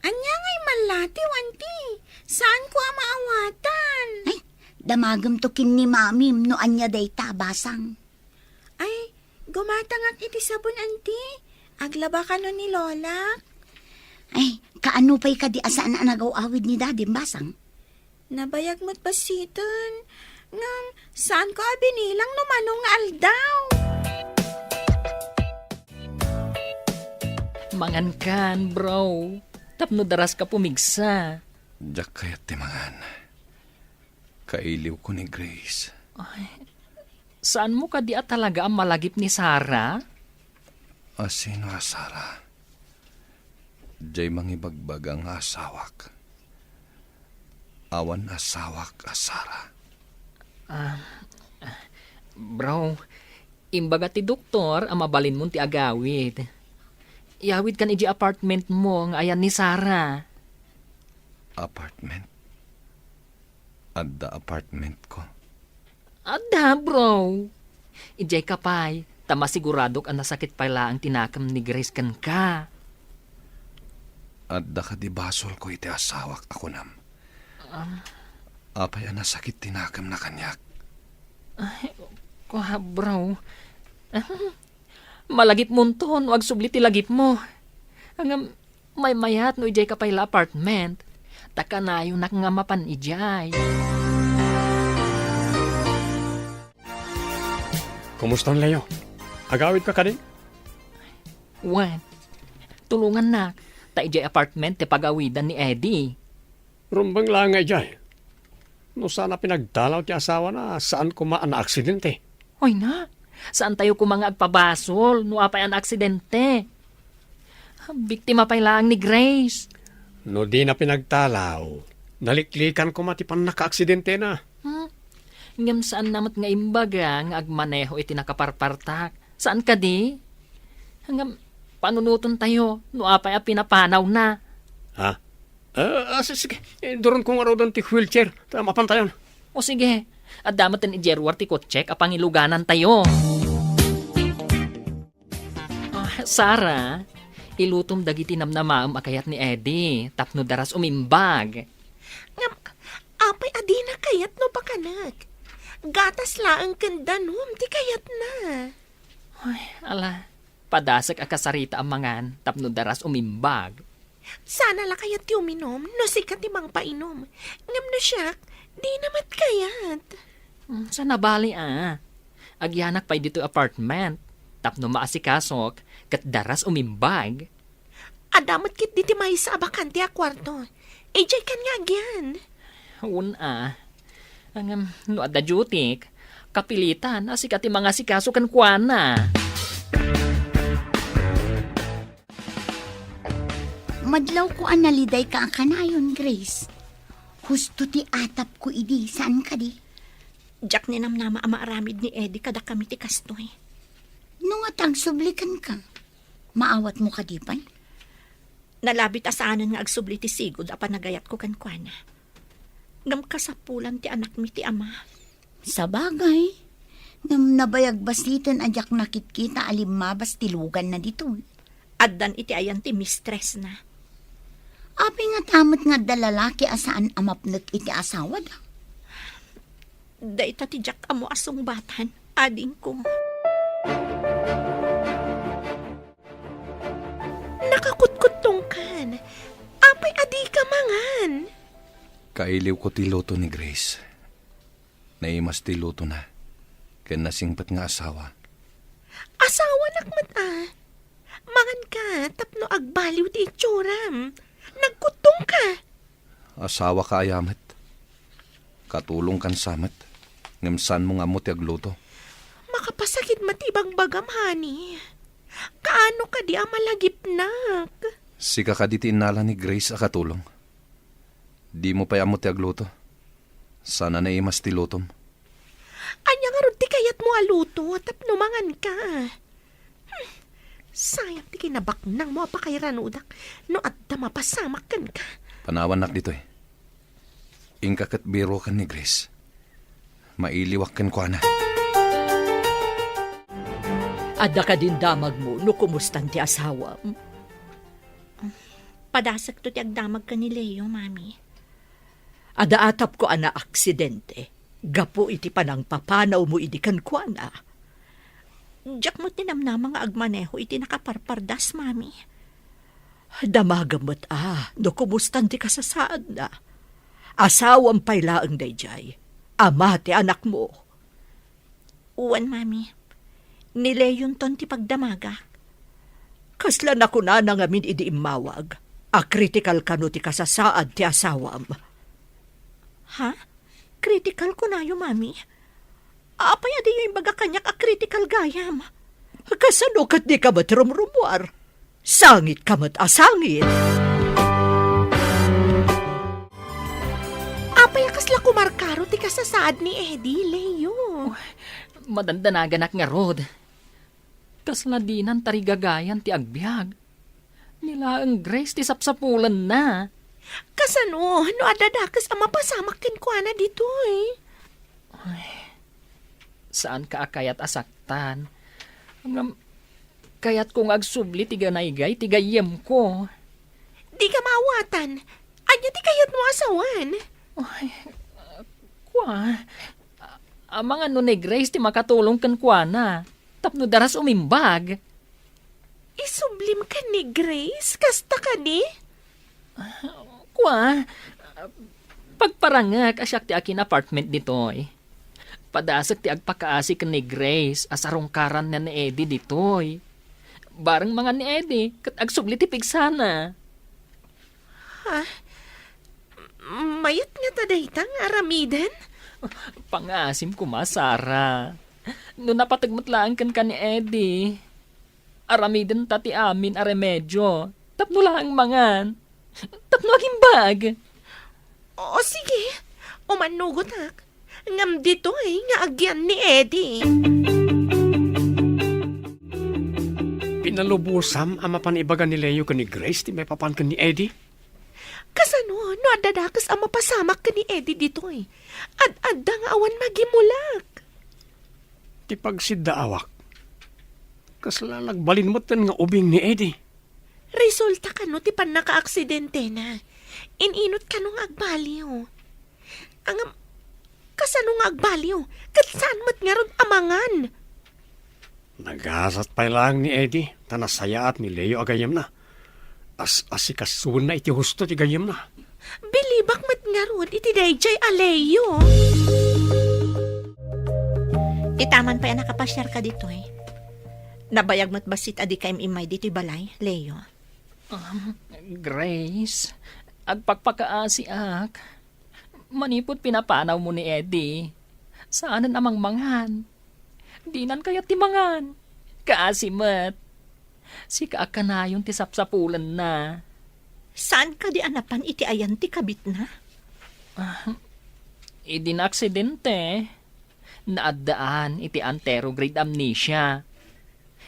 Anya nga'y malatiw, Auntie. Saan ko ang maawatan? Ay, damagam to kin ni Mami no anya dayta basang. Ay, gumatangak iti sabon, Auntie. Aglaba ka no ni Lola. Ay, kaano pa'y kadi asaan na nagaw-awid ni Dadim basang? Nabayag mo't pasiton. Ngam, saan ko abinilang no manong aldaw? Mangan kan, bro. Tapno daras ka pumigsa. Diyak kayat timangan. Kailiw ko ni Grace. Saan mo ka di at talaga ang malagip ni Sarah? Sino asara? Diyay mangibagbag ang asawak. Awan asawak asara. Bro, imbaga ti doktor ang mabalin mo ti agawid. Iawid kan iji apartment mo nga ayan ni Sarah. Apartment? Adda apartment ko. Ada, bro. Ijay kapay, tama siguradok ang nasakit pala ang tinakam ni Grace kan ka. Adda ka di basol ko iti asawak ako nam. Apay ang nasakit tinakam na kanyak. Kuha, bro. Malagip mo ton, wag subli ti lagip mo. Ang may mayat no ijay ka pala apartment. Taka na yung nakangamapan ijay. Kumusta ang Leo? Agawid ka din? Wan, tulungan na. Ta ijay apartment ti pagawidan ni Eddie. Rumbang lang nga jay. No sana pinagdalaw ti asawa na saan kumaan na aksidente. Hoy na, saan tayo kumanga agpabasol no apay ang aksidente? Biktima pa lang ni Grace. No di na pinagdalaw. Naliklikan ko matipan naka-aksidente na. Ngam saan namat nga imbaga nga agmaneho iti nakaparpartak. Saan ka di? Hanggang panunuton tayo no apay a pinapanaw na. Ha? Sige. Doon kong araw doon ti wheelchair. Tama pantayon. O sige, at damatin i Jerwar ti kotsek apang iluganan tayo. Sara, ilutom dagiti namnamaam akayat ni Eddie, tapno daras umimbag. Ngam, apay adina kayat no pakanak. Gatas laang kanda num, di kayat na. Ay, ala, padasak akasarita ang mangan, tapno daras umimbag. Sana la kayat ti uminom, no sikat ti mang painom. Ngam no siyak, di namat kayat. Sa nabali agyanak pa'y dito apartment, tapno maasikasok, kat daras umimbag. Adamot kit di ti may sa abakan ti akwarto. Ejay kan nga agyan. Ang no adda jutik, kapilitan, asikat ti mga sikaso kan kuana. Madlaw ko analiday ka ang kanayon, Grace. Husto ti atap ko idi, saan ka di? Jack ni namnama ama aramid ni Eddie kada kami ti kastoy. Nung atang sublikan ka, maawat mo ka di pa'y? Nalabit asanan nga agsubli ti sigod apan nagayat ko kan kuana. Ngam kasapulan ti anak mi ti ama. Sa bagay, ngam nabayag basitan ajak nakit-kita alimabas tilugan na dito. Addan iti ayan ti mistress na. Api nga tamot nga dalalaki asaan amapnag iti asawa da. Da ita ti Jack amo asong batan, ading ko. Nakakutkutong kan. Apay adi ka mangan. Kailiw ko ti luto ni Grace. Naimas ti luto na. Kaya nasingpat nga asawa. Asawa nakmat Mangan ka, tapno agbaliw ti itsuram. Nagkutong ka. Asawa ka ayamat. Katulong kan samat. Ngamsan mo nga mo ti agluto. Makapasakit matibang bagam, honey. Kaano ka di amalagipnak? Sika ka di ti inala ni Grace a katulong. Di mo pa mo ti agluto. Sana naimas ti lutom. Anya nga ron ti kayat mo aluto, tapno mangan ka. Sayang ti kinabaknang mo pa kay ranudak, no at mapasamak kan ka. Panawan nak dito Ingka kat biro kan ni Grace. Mailiwak kan ko na. Adda ka din damag mo, no kumustan ti asawa. Padasak to ti agdamag ka ni Leo, mami. Ada atap ko ana aksidente. Gapo iti panang papanaw mo idi kan kuana. Jack mo tinamnama nga agmaneho iti nakaparpardas, mami. Damagamot no kumustan ti kasasaad na. Asawang paylaang dayjay. Ama ti anak mo. Uwan, mami. Ni Leon ton ti pagdamaga. Kasla na ko na nangamin idi imawag. A critical kano ti kasasaad ti asawam. Ha? Critical ko na yung mami. Apay adi yung baga kanyak a critical gayam. Kasano kat di ka mat rumrumuar? Sangit ka mat asangit. Apay akasla kumarkaro ti kasasaad ni Eddie, Leo. Madandanagan nga rod. Kasladinan tarigagayan ti agbyag. Nila ang Grace ti sapsapulan na. Kasano, no adadakas ang mapasamak kin ko na dito Saan ka akayat asaktan? Kayat kong agsubli ti ganaygay ti gayem ko. Di ka maawatan. Anya ti kayat mo asawan. Kwa, Amang ano ni Grace ti makatulong kan kuana. Tapno daras umimbag. Isublim ka ni Grace? Kasta ka ni? Kwa, pagparangak asyak ti akin apartment ditoy. Padasag ti agpakaasi kan ni Grace asarong karan na ni Eddie ditoy. Barang mga ni Eddie, kat agsubli ti pigsana. Mayat nga tadaytang aramidan? Pangasim ko masara. No napatagmatlaan kan ni Eddie. Aramiden tati amin a remedyo. Tapno lang mangan. Tapno aging bag. O sige, umanugot ak. Ngam dito nga agyan ni Eddie. Pinalubusam ang mapanibagan ni Leo ka ni Grace ti may papan ka ni Eddie. Kasano, no adadakas ang mapasamak ka ni Eddie dito Ad-adda nga awan magimulak. Ti pagsiddaawak. Kasla nagbalin mo nga ubing ni Eddie. Resulta ka no, ti pan naka-aksidente na. Ininot ka nung agbaliw. Ang kasano nga agbaliw? Kat saan mo't nga ron amangan? Nagasat pa lang ni Eddie. Tanasaya at ni Leo agayam na. Asikasun na iti husto ti gayam na. Bilibak mat nga ron, iti dayjay aleyo. Itaman pa yan nakapasyar ka dito Nabayag mo't basit adi kaim imay dito'y balay, Leo. Grace, agpakpakaasi ak. Manipot pinapanaw mo ni Eddie. Saanan amang mangan? Dinan kaya timangan. Kaasimat. Si kaakanayon ti sapsapulan na. Saan ka di anapan iti ayan ti kabit na? Idi na aksidente. Naaddaan iti anterograde amnesia.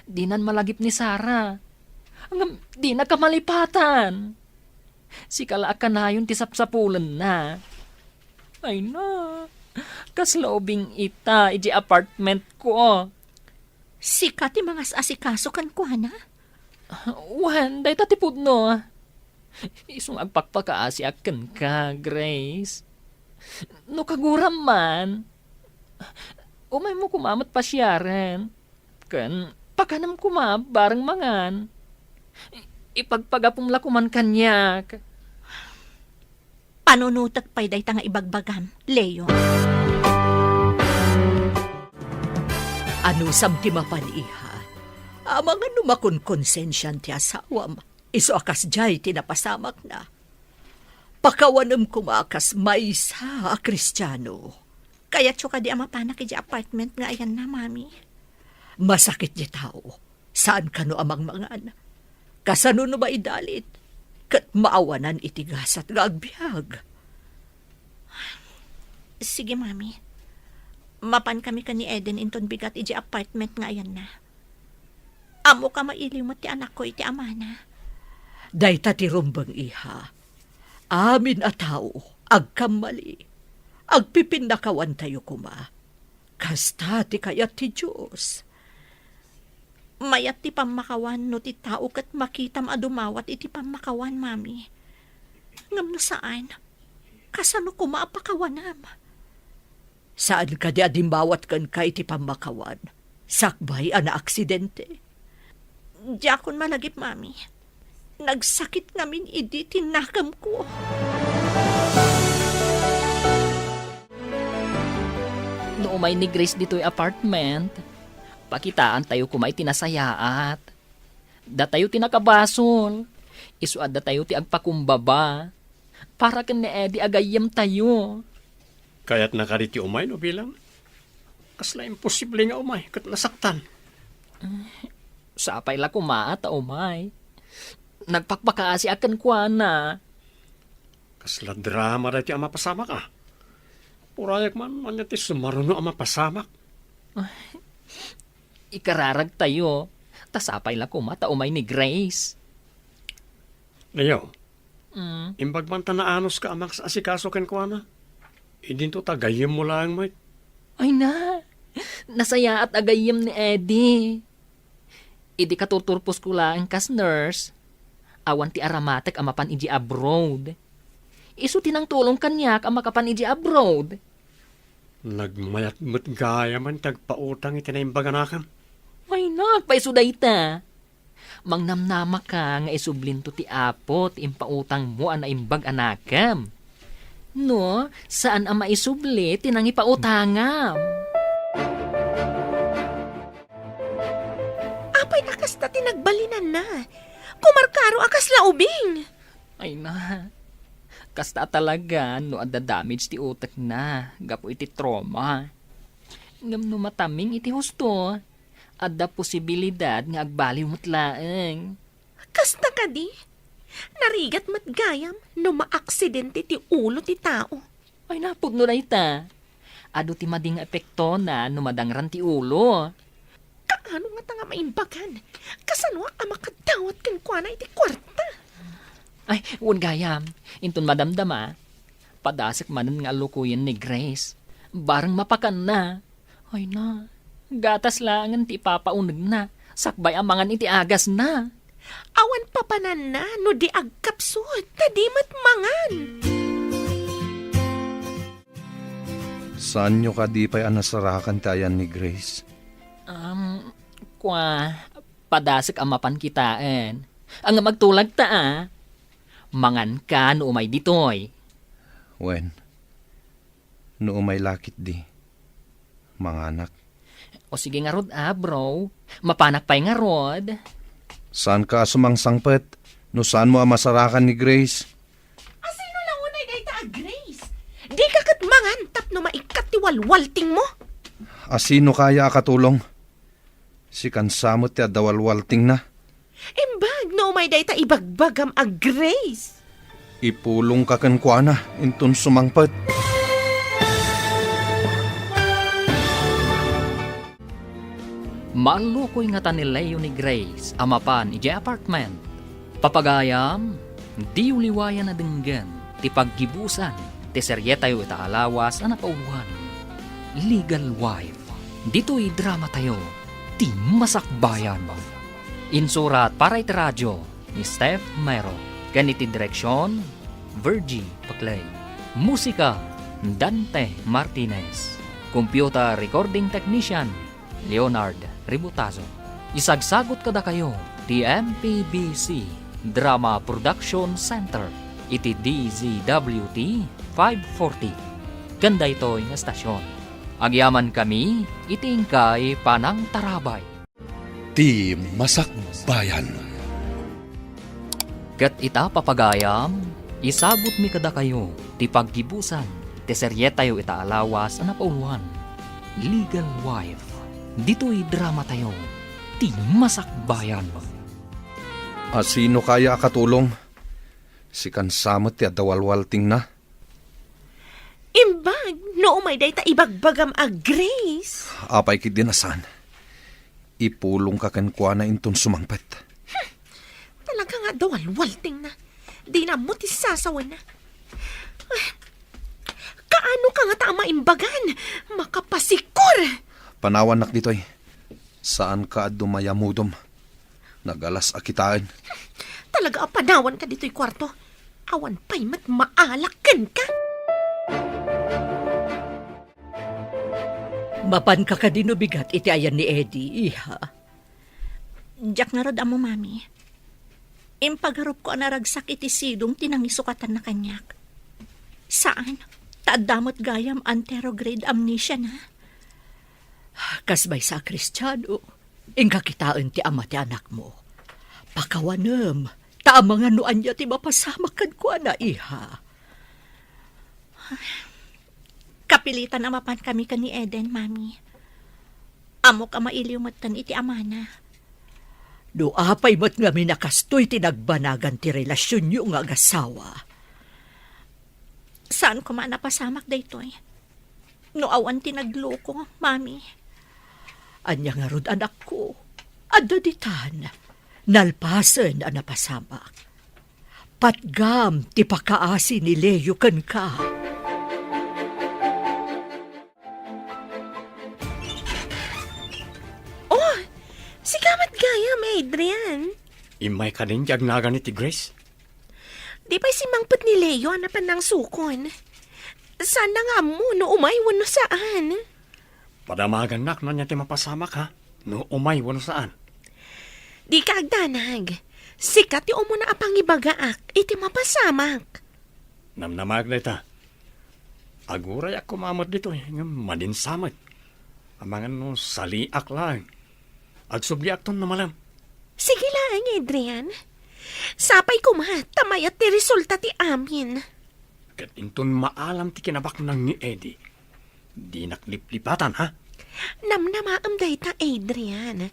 Dinan malagip ni Sarah. Di na kamalipatan. Si kalaakanayon ti sapsapulan na. Ay na. Kaslobing ita iti apartment ko. Sika ti mga asikaso kan ko, na? Wan, day tatipod no. Isong agpakpakaasi akan ka, Grace. No kaguram man. Umay mo kumamat pa siyaren. Kan, pakanam kuma, bareng mangan. Ipagpagapong lakuman kanyak. Panunutak pa'y day nga ibagbagam, Leo. Ano samti mapaniha? Amang ano makon konsensyan ti asawam. Iso akas jay tinapasamak na. Pakawanam kumakas maysa a Kristiyano. Kaya tsuka di amapanak iti apartment nga ayan na, mami. Masakit di tao. Saan ka no amang mangan? Kasano no ba idalit? Kat maawanan itigas at agbyag. Sige, mami. Mapan kami ka ni Eden inton bigat iti apartment nga ayan na. Amo ka mailiw mo ti anak ko iti amana. Dayta ti rumbang iha. Amin a tao, agkamali. Agpipindakawan tayo kuma. Kasta ti kayat ti Diyos. Mayat ti pamakawan no ti tao kat makitam adumawat iti pamakawan, mami. Ngam no saan? Kasano ko maapakawanam? Saan ka di adimbawat kan kay ti pamakawan? Sakbay ana aksidente. Diyakon malagip, mami. Nagsakit ngamin idi tinakam ko. No umay ni Grace dito'y apartment. Pakitaan tayo kumay tinasayaat. Da tayo tinakabasol. Isuad da tayo ti agpakumbaba. Para kan ni Eddie agayam tayo. Kaya't nakariti umay no bilang. Kasla imposible nga umay kat nasaktan. Sapay la kumaat umay. Nagpakpakaasi akan kuana. Kasla drama dati ang mapasama ka. Purayak man ti sumaruno ang mapasamak. Ikararag tayo. Tasapay la kumata umay ni Grace. Leo, imbag man tanaanos ka amang sa asikaso ken kuana. Idin to tagayim mo lang mo. Ay na. Nasaya at agayam ni Eddie. Idi katuturpos ko lang kas nurse. Awan ti aramatek amapan iji abroad. Isu tinang tulong kanyak ang makapan iji abroad. Nagmayat mo't gaya man tagpautang itinaimbagan Ay nak, paisuday ta. Mangnamnama ka nga isublinto ti apo ti impautang mo ana imbag anakam. No, saan ang maisubli tinang ipautangam? Apay akas na tinagbalinan na. Kumarkaro akas laubing. Ay na, kasta talaga no adda damage ti utak na, gapo iti trauma. Ngam no mataming iti husto, adda posibilidad nga agbaliw mutlaeng. Kasta ka di. Narigat matgayam no maaksidente ti ulo ti tao. Ay napudno na ita. Ado ti mading epekto na no madangran ti ulo. Kaano nga ta nga maimbagan? Kasanwa ka makadawat ken kuana iti kwarta. Ay, un gayam, inton madamdama, padasik manan nga alukuyan ni Grace. Barang mapakan na. Ay na, gatas langan ti papaunag na. Sakbay amangan iti agas na. Awan papanan na no di agkapsot. Tadimat mangan. Saan nyo ka di pa'y anasarakan tayan ni Grace? Padasik amapan kitaan. Ang magtulag ta mangan ka no umay ditoy. Wen, no umay lakit di. Mga anak, O sige nga rod bro. Mapanak pa'y nga rod. saan ka sumangsangpet? No saan mo ang masarakan ni Grace? Asino lang unay dayta a Grace? Di ka kat mangan tap no maikat ti walwalting mo. Asino kaya akatulong? Si kansamot ti adawalwalting na. Imbag no may dayta ibagbagam a Grace. Ipulong ka kan kuana, inton sumangpet. Malukoy nga tanilayo ni Grace, amapan iti apartment. Papagayam, di uliwayan na denggan, ti paggibusan, ti seryetayo ita alawas na napauwan. Legal wife, dito'y drama tayo, ti masakbayan. Insurat para iti radyo ni Steph Mero, ganiti direksyon, Virgie Paclay. Musika, Dante Martinez. Computer recording technician, Leonard Ributazo. Isagsagot kada kayo, ti MPBC Drama Production Center, iti DZWT 540. Ganda ito'y nga stasyon. Agyaman kami, itingkay panang tarabay. Ti Masakbayan. Kat ita papagayam, isabot mi kada kayo, ti paggibusan, ti seryetayo ita alawas na pauluan. Legal wife, dito'y drama tayo, ti masakbayan. Asino kaya akatulong? Si kansamot ti adawalwalting na. Imbag no may dayta ibagbagam a Grace. Apay kit dinasan. Ipulong ka kan kuana inton sumangpet. Talaga nga dawalwalting na. Di na mo ti sasawan na. Kaano ka nga ta maimbagan? Makapasikur! Panawan nak ditoy. Saan ka dumayamudom? Nagalas akitaan. Talaga apanawan ka dito'y kwarto. Awan pa'y mat maalakan ka. Mapan ka kadino bigat iti ayan ni Eddie, iha. Diyak nga rod amo, mami. Impagarup ko anaragsak iti sidong tinangisukatan na kanyak. Saan? Taadamot gayam anterograde amnesia na. Kasbay sa Kristiyano, ingkakitaan ti ama ti anak mo. Pakawanem, taamangan no anya ti mapasamakan ko na iha. Kapilitan amapan kami ka ni Eden, mami. Amok ang mailiwmatan iti amana. Do apay mo't nga minakastoy tinagbanagan ti relasyon nyo nga agasawa. Saan ko napasamak daytoy? No awan tinagloko, mami. Anya nga rod anak ko, adaditan, nalpasen ang napasamak. Patgam ti pakaasi ni Leo kan ka. Sigamat gaya, Adrian. Imay ka din jagnagan ni ti Grace. Di ba'y si Mangput ni Leo anapan ng sukon? Sana nga mo no umaywan no saan. Padamagan nak na niya ti mapasamak ha. No umay wano saan. Di ka agdanag. Sikat ti umo na apang ibagaak, iti mapasamak. Namnamag na ita. Aguray ako mamot dito nga madinsamot. Amangan no saliak lang. Agsubliak ton namalam. Sige lang, Adrian. Sapay ko ma, tamayat ti resulta ti amin. Kat inton maalam ti kinabak ng ni Eddie. Di nakliplipatan ha. Namnamaam day ta, Adrian.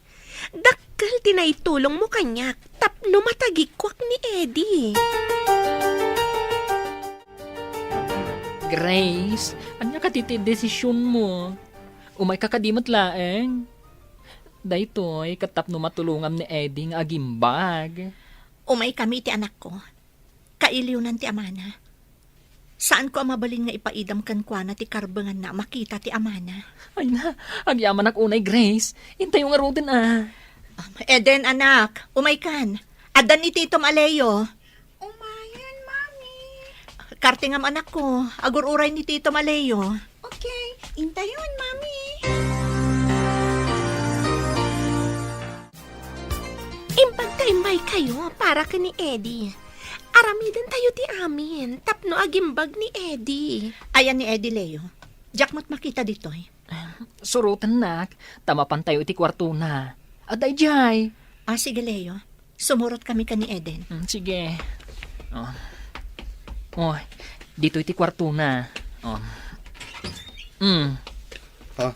Dakkel tinaitulong mo kanyak, tapno matagikwak ni Eddie. Grace, anya ka titi desisyon mo? Umay ka kadimot laeng. Daytoy, katapno matulungam ni Eddie nga agimbag. Umay kami ti anak ko. Kailiw ti amana. Saan ko amabalin nga ipaidam kan kwa na ti karbangan na makita ti amana? Ay na, agyaman ak unay Grace. Intay yung arutin ah. Eden, anak, umay kan. Adan ni Tito Maleo. Umayan, Mami. Kartingam anak ko. Agur-uray ni Tito Maleo. Okay, intayon, Mami. Impagkaimbay kayo para ka ni Eddie. Aramidan tayo ti amin, tapno agimbag ni Eddie. Ayan ni Eddie Leo. Jack mo't makita dito eh. Surutan nak, tamapan tayo iti kwarto na. Aday jay. Sige Leo. Sumurot kami ka ni Eden. Sige. Oh. Oh, dito iti kwarto na. Oh. Ha?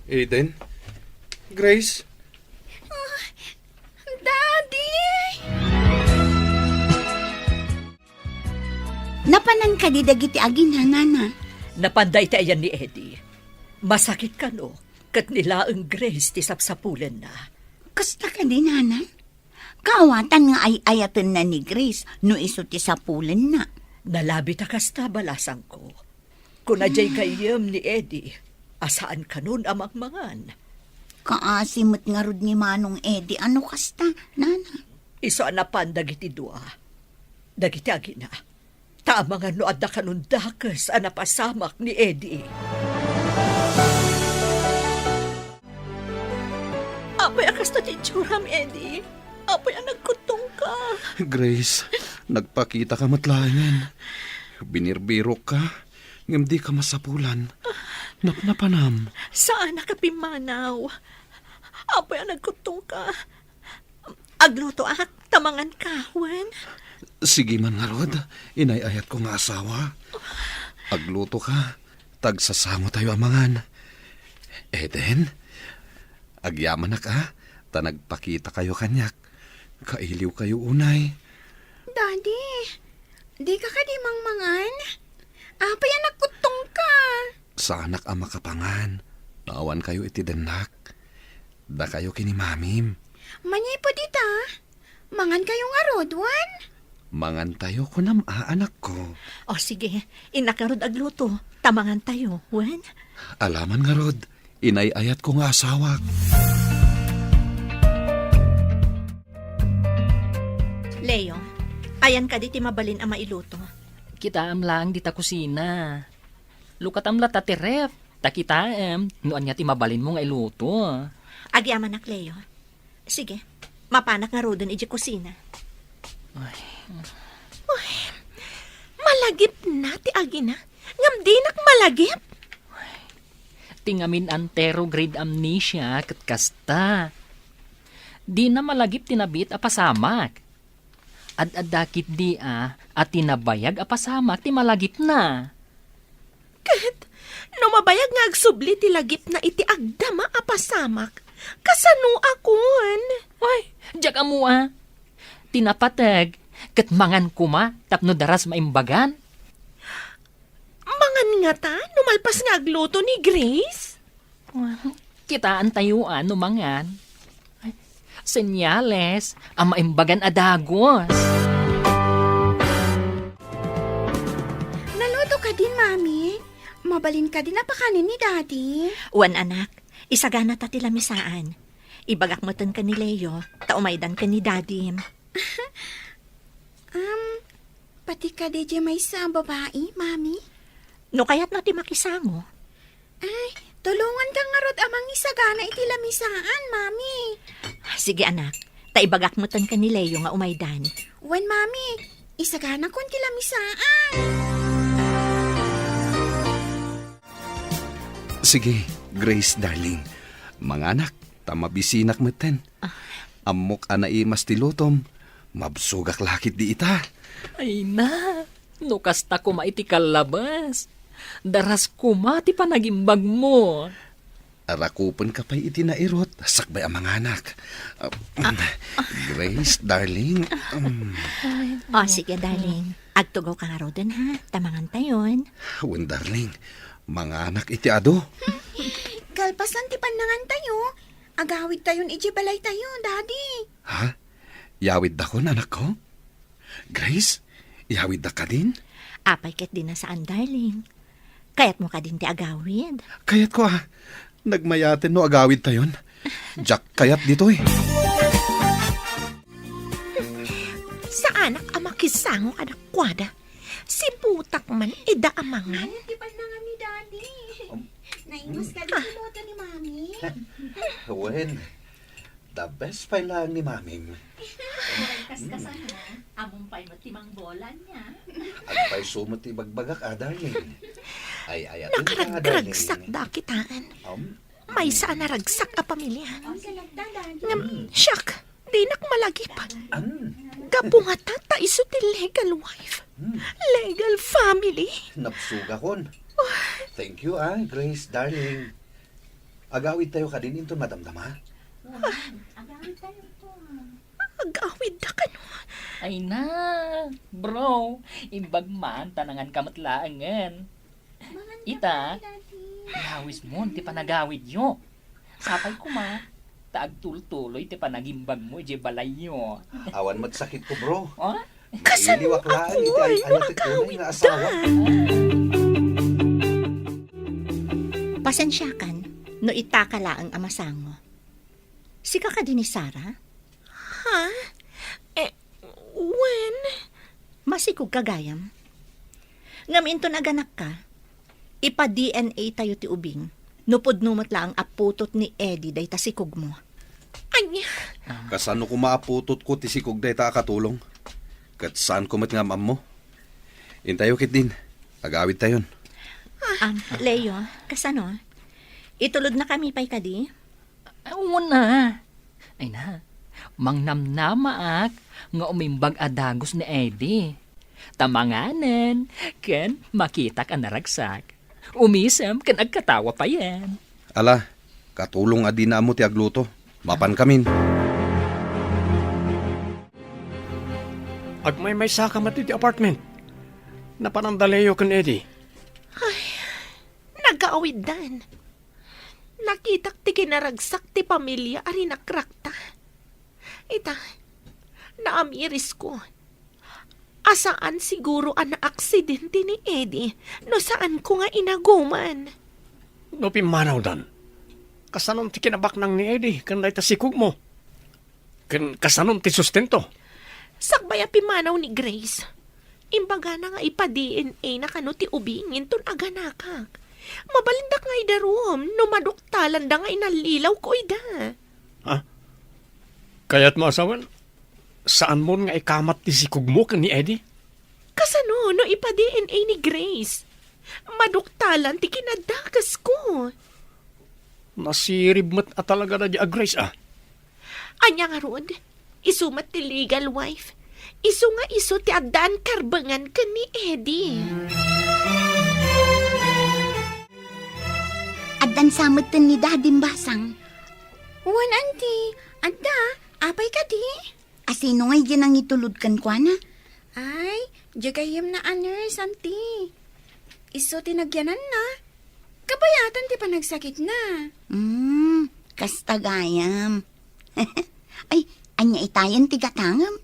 Eden? Grace? Daddy! Napanan ka di dagiti agin ha, nana. Napanday ti ayan ni Eddie. Masakit ka no, kat nila ang Grace ti sapsapulen na. Kasta ka di, nana. Kaawatan nga ay ayatan na ni Grace no iso ti sapulen na. Nalabi ta kasta balasang ko. Kung ajay kayam ni Eddie, asaan ka nun amangmangan? Kaasimot nga rod ni Manong Eddie, ano kasta, nana? Iso anapan dagiti dua. Dagiti agina. Taamangan no adda kanundakas anapasamak ni Eddie. Apay akas na titsuram, Eddie. Apay ang nagkutong ka. Grace, nagpakita ka matlayan. Binirbiro ka. Ngam di ka masapulan. Napnapanam. Saan nakapimanaw? Apay ang nagkutong ka. Agluto ak, tamangan kahwen. Sige man nga rod. Inayayat ko nga asawa. Agluto ka. Tagsasango tayo amangan. Eden, agyaman na ka. Ta nagpakita kayo kanyak. Kailiw kayo unay. Daddy, di ka kadimangmangan? Apay ang nagkutong ka. Sa anak ang makapangan. Naawan kayo iti denak. Da kayo kini mamim. Manyay po dita. Mangan kayo nga rodwan. Mangan tayo ko nam anak ko. O sige, inakarod agluto. Tamangan tayo, wen? Alaman nga rod. Inayayat ko nga asawa. Leo, ayan ka di ti mabalin ang mailuto. Kita lang di ta kusina. Lukatam la tatirep. Takitaem, noan nga ti mabalin mo nga iluto. Agyaman ak, Leo. Sige, mapanak nga rodon iji kusina. Malagip na ti agina. Ngam di nak malagip. Tingamin antero grade amnesia kat kasta. Di na malagip tinabit apasamak. Ad-adakit di at tinabayag apasamak ti malagip na. Kat, no mabayag nga agsubli ti lagip na iti agdama apasamak. Kasano akon? Ay, jak amu Tinapatag, kat mangan kuma, tapno daras maimbagan. Mangan nga ta, numalpas nga agluto ni Grace. Kitaan tayuan no mangan. Ay, senyales, ang maimbagan adagos. Naluto ka din, Mami. Mabalin ka din napakanin ni Daddy. Wan anak, isagana ta ti lamisaan. Ibagak mo tan ka ni Leo, taumaydan ka ni Daddy. Pati ka DJ may sa babae, Mami? No kayat na ti makisango. Ay, tulungan ka nga rod amang isagana iti lamisaan, mami. Sige anak, taibagak mo tan ka ni Leo nga umaydan. Wen, mami, isagana ko iti lamisaan. Sige, Grace, darling. Mga anak, tamabisinak meten. Amok anai mas tilutom. Mabsugak lakit di ita. Ay na, no kasta ko maiti kalabas. Daras ko mati pa nagimbag mo. Arakupon ka pa'y itinairot. Sakbay ang mga anak. Grace, darling. O sige darling, agtugaw ka nga rodan ha, tamangan tayon. Wen, darling. Mga anak iti ado. Kalpasan ti panangan tayo. Agawid tayon iti balay tayo, daddy. Ha? Yawid da ko, anak ko? Grace, yawid da ka din? Apay ket din na saan darling. Kayat mo ka din ti agawid. Kayat ko nagmayaten no agawid tayon. Jack kayat dito eh. Sa anak amakisango anak kwada. Si butak man idaamangan. Ti panangan ni daddy. Naimas ka dito loto ni mami. Wen, the best pa lang ni maming. Kaskasan mo, among pa'y matimang bola niya. Agpay sumot ibagbagak, darling. Ay, atin ka, Nakaragragsak da kitaan. May saan naragsak a pamilya. Ngam, siyak, di nakmalagi pa. Gapo nga tata iso ti legal wife. Legal family. Napsuga kon. Thank you, Grace, darling. Agawid tayo ka din into madamdama. Agawid da ka no. Ay na, bro, imbag man tanangan kamatlaangan. Ita, ihawis mo, ti panagawid yo. Sapay ko ma, taag tultuloy ti panagimbag mo, ije balay yo. Awan magsakit ko, bro. Oh? Iliwaklaan, iti ay tunay nga asawa. Pasensyakan, no itakala ang amasango. Sika ka din ni Sarah? Ha? When? Masikog kagayam. Ngaminto naganak ka, ipa-DNA tayo ti ubing. Nupod numot lang ang aputot ni Eddie day tasikog mo. Anya? Kasano ko maaputot ko ti sikog day ta katulong. Kat saan ko matngamam mo. Intayo kit din. Agawid tayon. Leo, kasano? Itulod na kami pa'y kadi? Una. Ay na, mangnamnamaak nga umimbag adagos ni Eddie. Tamanganan, ken makita ka naragsak. Umisam, ken agkatawa pa yan. Ala, katulong adi na mo ti agluto. Mapan kamin. Agmay sa ka mati ti apartment. Napanandalayo kan Eddie. Nagaawid-dan. Nakitak ti kinaragsak ti pamilya ari nakrakta. Ita, naamiris ko. Asaan siguro ang aksidente ni Eddie no saan ko nga inaguman. No pimanaw dan. Kasanom ti kinabak nang ni Eddie kan day tasikog mo. Kan kasanom ti sustento. Sakbaya pimanaw ni Grace. Imbaga na nga ipa-DNA na kano ti ubingin ton aganakak. Mabalindak nga idarom, no maduktalan da nga inalilaw ko ida. Kaya't mo asawan, saan mo nga ikamat ti sikog mo kan ni Eddie? Kasano no ipa-DNA ni Grace? Maduktalan ti kinadakas ko. Nasirib mat at talaga na di Grace Anya nga rod, isumat ti legal wife. Isu nga isu ti adan karbangan ka ni Eddie. Adan samutan ni Dadim Basang. Wan, auntie. Adda, apay ka di? Asino ngay dyan ang itulod kan kwa na? Ay, jagayam na nurse, auntie. Iso tinagyanan na. Kabayatan ti panagsakit na. Kastagayam. Ay, anya itayan tigatangam.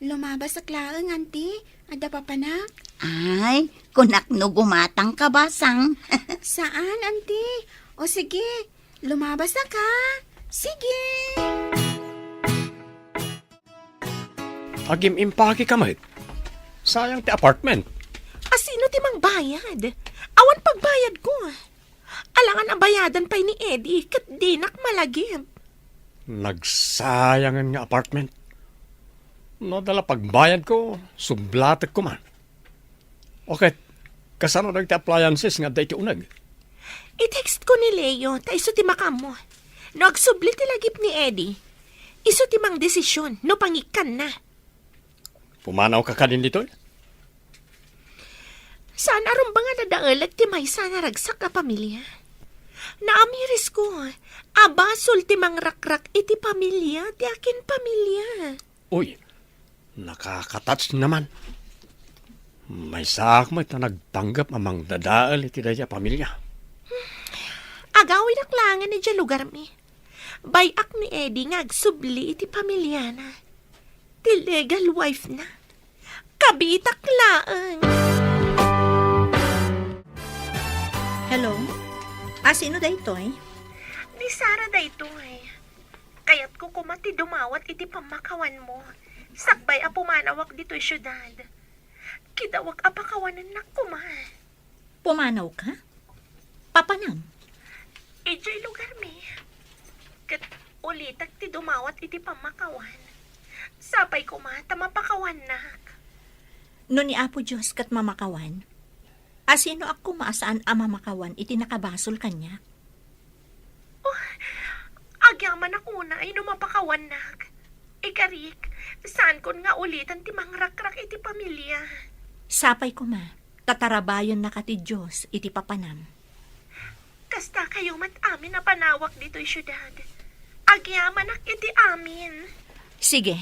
Lumabas sa klaang, auntie. Adda pa panak. Ay, kunak no gumatang ka Basang. Saan, auntie? O sige, lumabas na ka. Sige. Agim impaki kamay. Sayang ti apartment. Asino ti mang bayad. Awan pagbayad ko. Alangan ang bayadan pa ni Eddie kat dinak malagim. Nagsayangan nga apartment. No, dala pagbayad ko, sublatek ko man. Okay, kasano nagti appliances nga dahi unag? I-text ko ni Leo, ta iso ti makam mo. No, agsubli ti lagip ni Eddie. Iso ti mang desisyon, no pangikan na. Pumanaw ka din dito? Saan aron ba nga nadaalag ti may sana ragsak ka pamilya? Naamiris ko, abasol ti mang rakrak iti pamilya, ti akin pamilya. Uy, nakakatats naman. May sak mo ito nagpanggap amang dadaal iti daya pamilya. Agawin aklangan ni dyan lugar mi. Bayak ni Eddie nga agsubli iti pamilya na. Ti legal wife na. Kabitak laang. Hello? Sino da ito eh? Ni Sarah da ito eh. Kaya't ko kumati dumawat iti pamakawan mo. Sakbay a pumanawak dito syudad. Kidawag apakawanan na kuma. Pumanaw ka? Papanam? Ijay lugar mi. Kat ulitak ti dumawat iti pamakawan. Sapay kumata mapakawan nak. No ni Apo Diyos kat mamakawan. Sino ako maasaan ang mamakawan iti nakabasol kanya? Agyaman ako na ay numapakawan nak. Ikarik, saan kon nga ulitan ti mangrakrak iti pamilya. Sapay ko ma, tatarabayon na ka ti Diyos iti papanam. Kasta kayo mat amin na panawak dito'y syudad. Agyaman nak iti amin. Sige,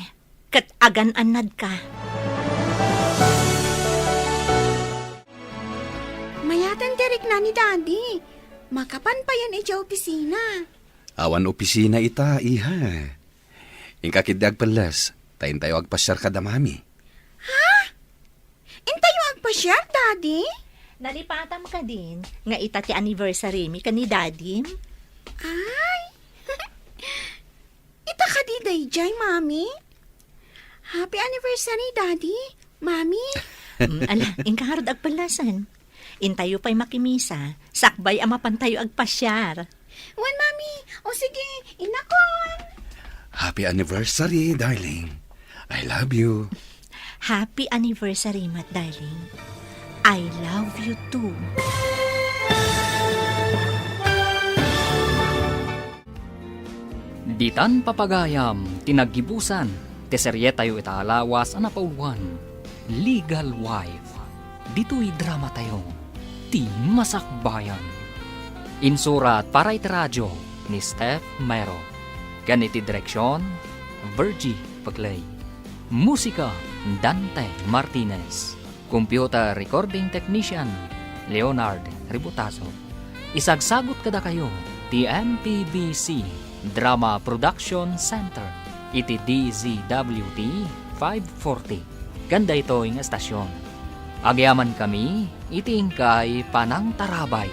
kat agan-anad ka. Mayatan direk na ni Daddy. Makapan pa yan iti opisina. Awan opisina ita, iha. Ingkakiddag palas, tayin tayo agpasyar kada mami. Intayo agpasyar, Daddy? Nalipatam ka din, nga ita ti anniversary mi ka ni Daddy. Ay! Ita ka di dayjay, Mami? Happy anniversary, Daddy. Mami? Ala, ingkaharod agpalasan. Intayo pa'y makimisa, sakbay ama pantayo agpasyar. Wan, Mami. O sige, inakon. Happy anniversary, darling. I love you. Happy anniversary, Mat darling. I love you too. Ditan papagayam, tinaggibusan, teserye tayo itaalawas ang napauluan. Legal Wife. Dito'y drama tayo, ti masakbayan. Insurat para iti radyo ni Steph Mero. Ganiti direksyon, Virgie Paglay. Musika, Dante Martinez. Computer Recording Technician, Leonard Ributaso. Isagsagot kada kayo, ti MPBC Drama Production Center, iti DZWT 540. Ganda ito yung estasyon. Agyaman kami, iti ingkay Panang Tarabay.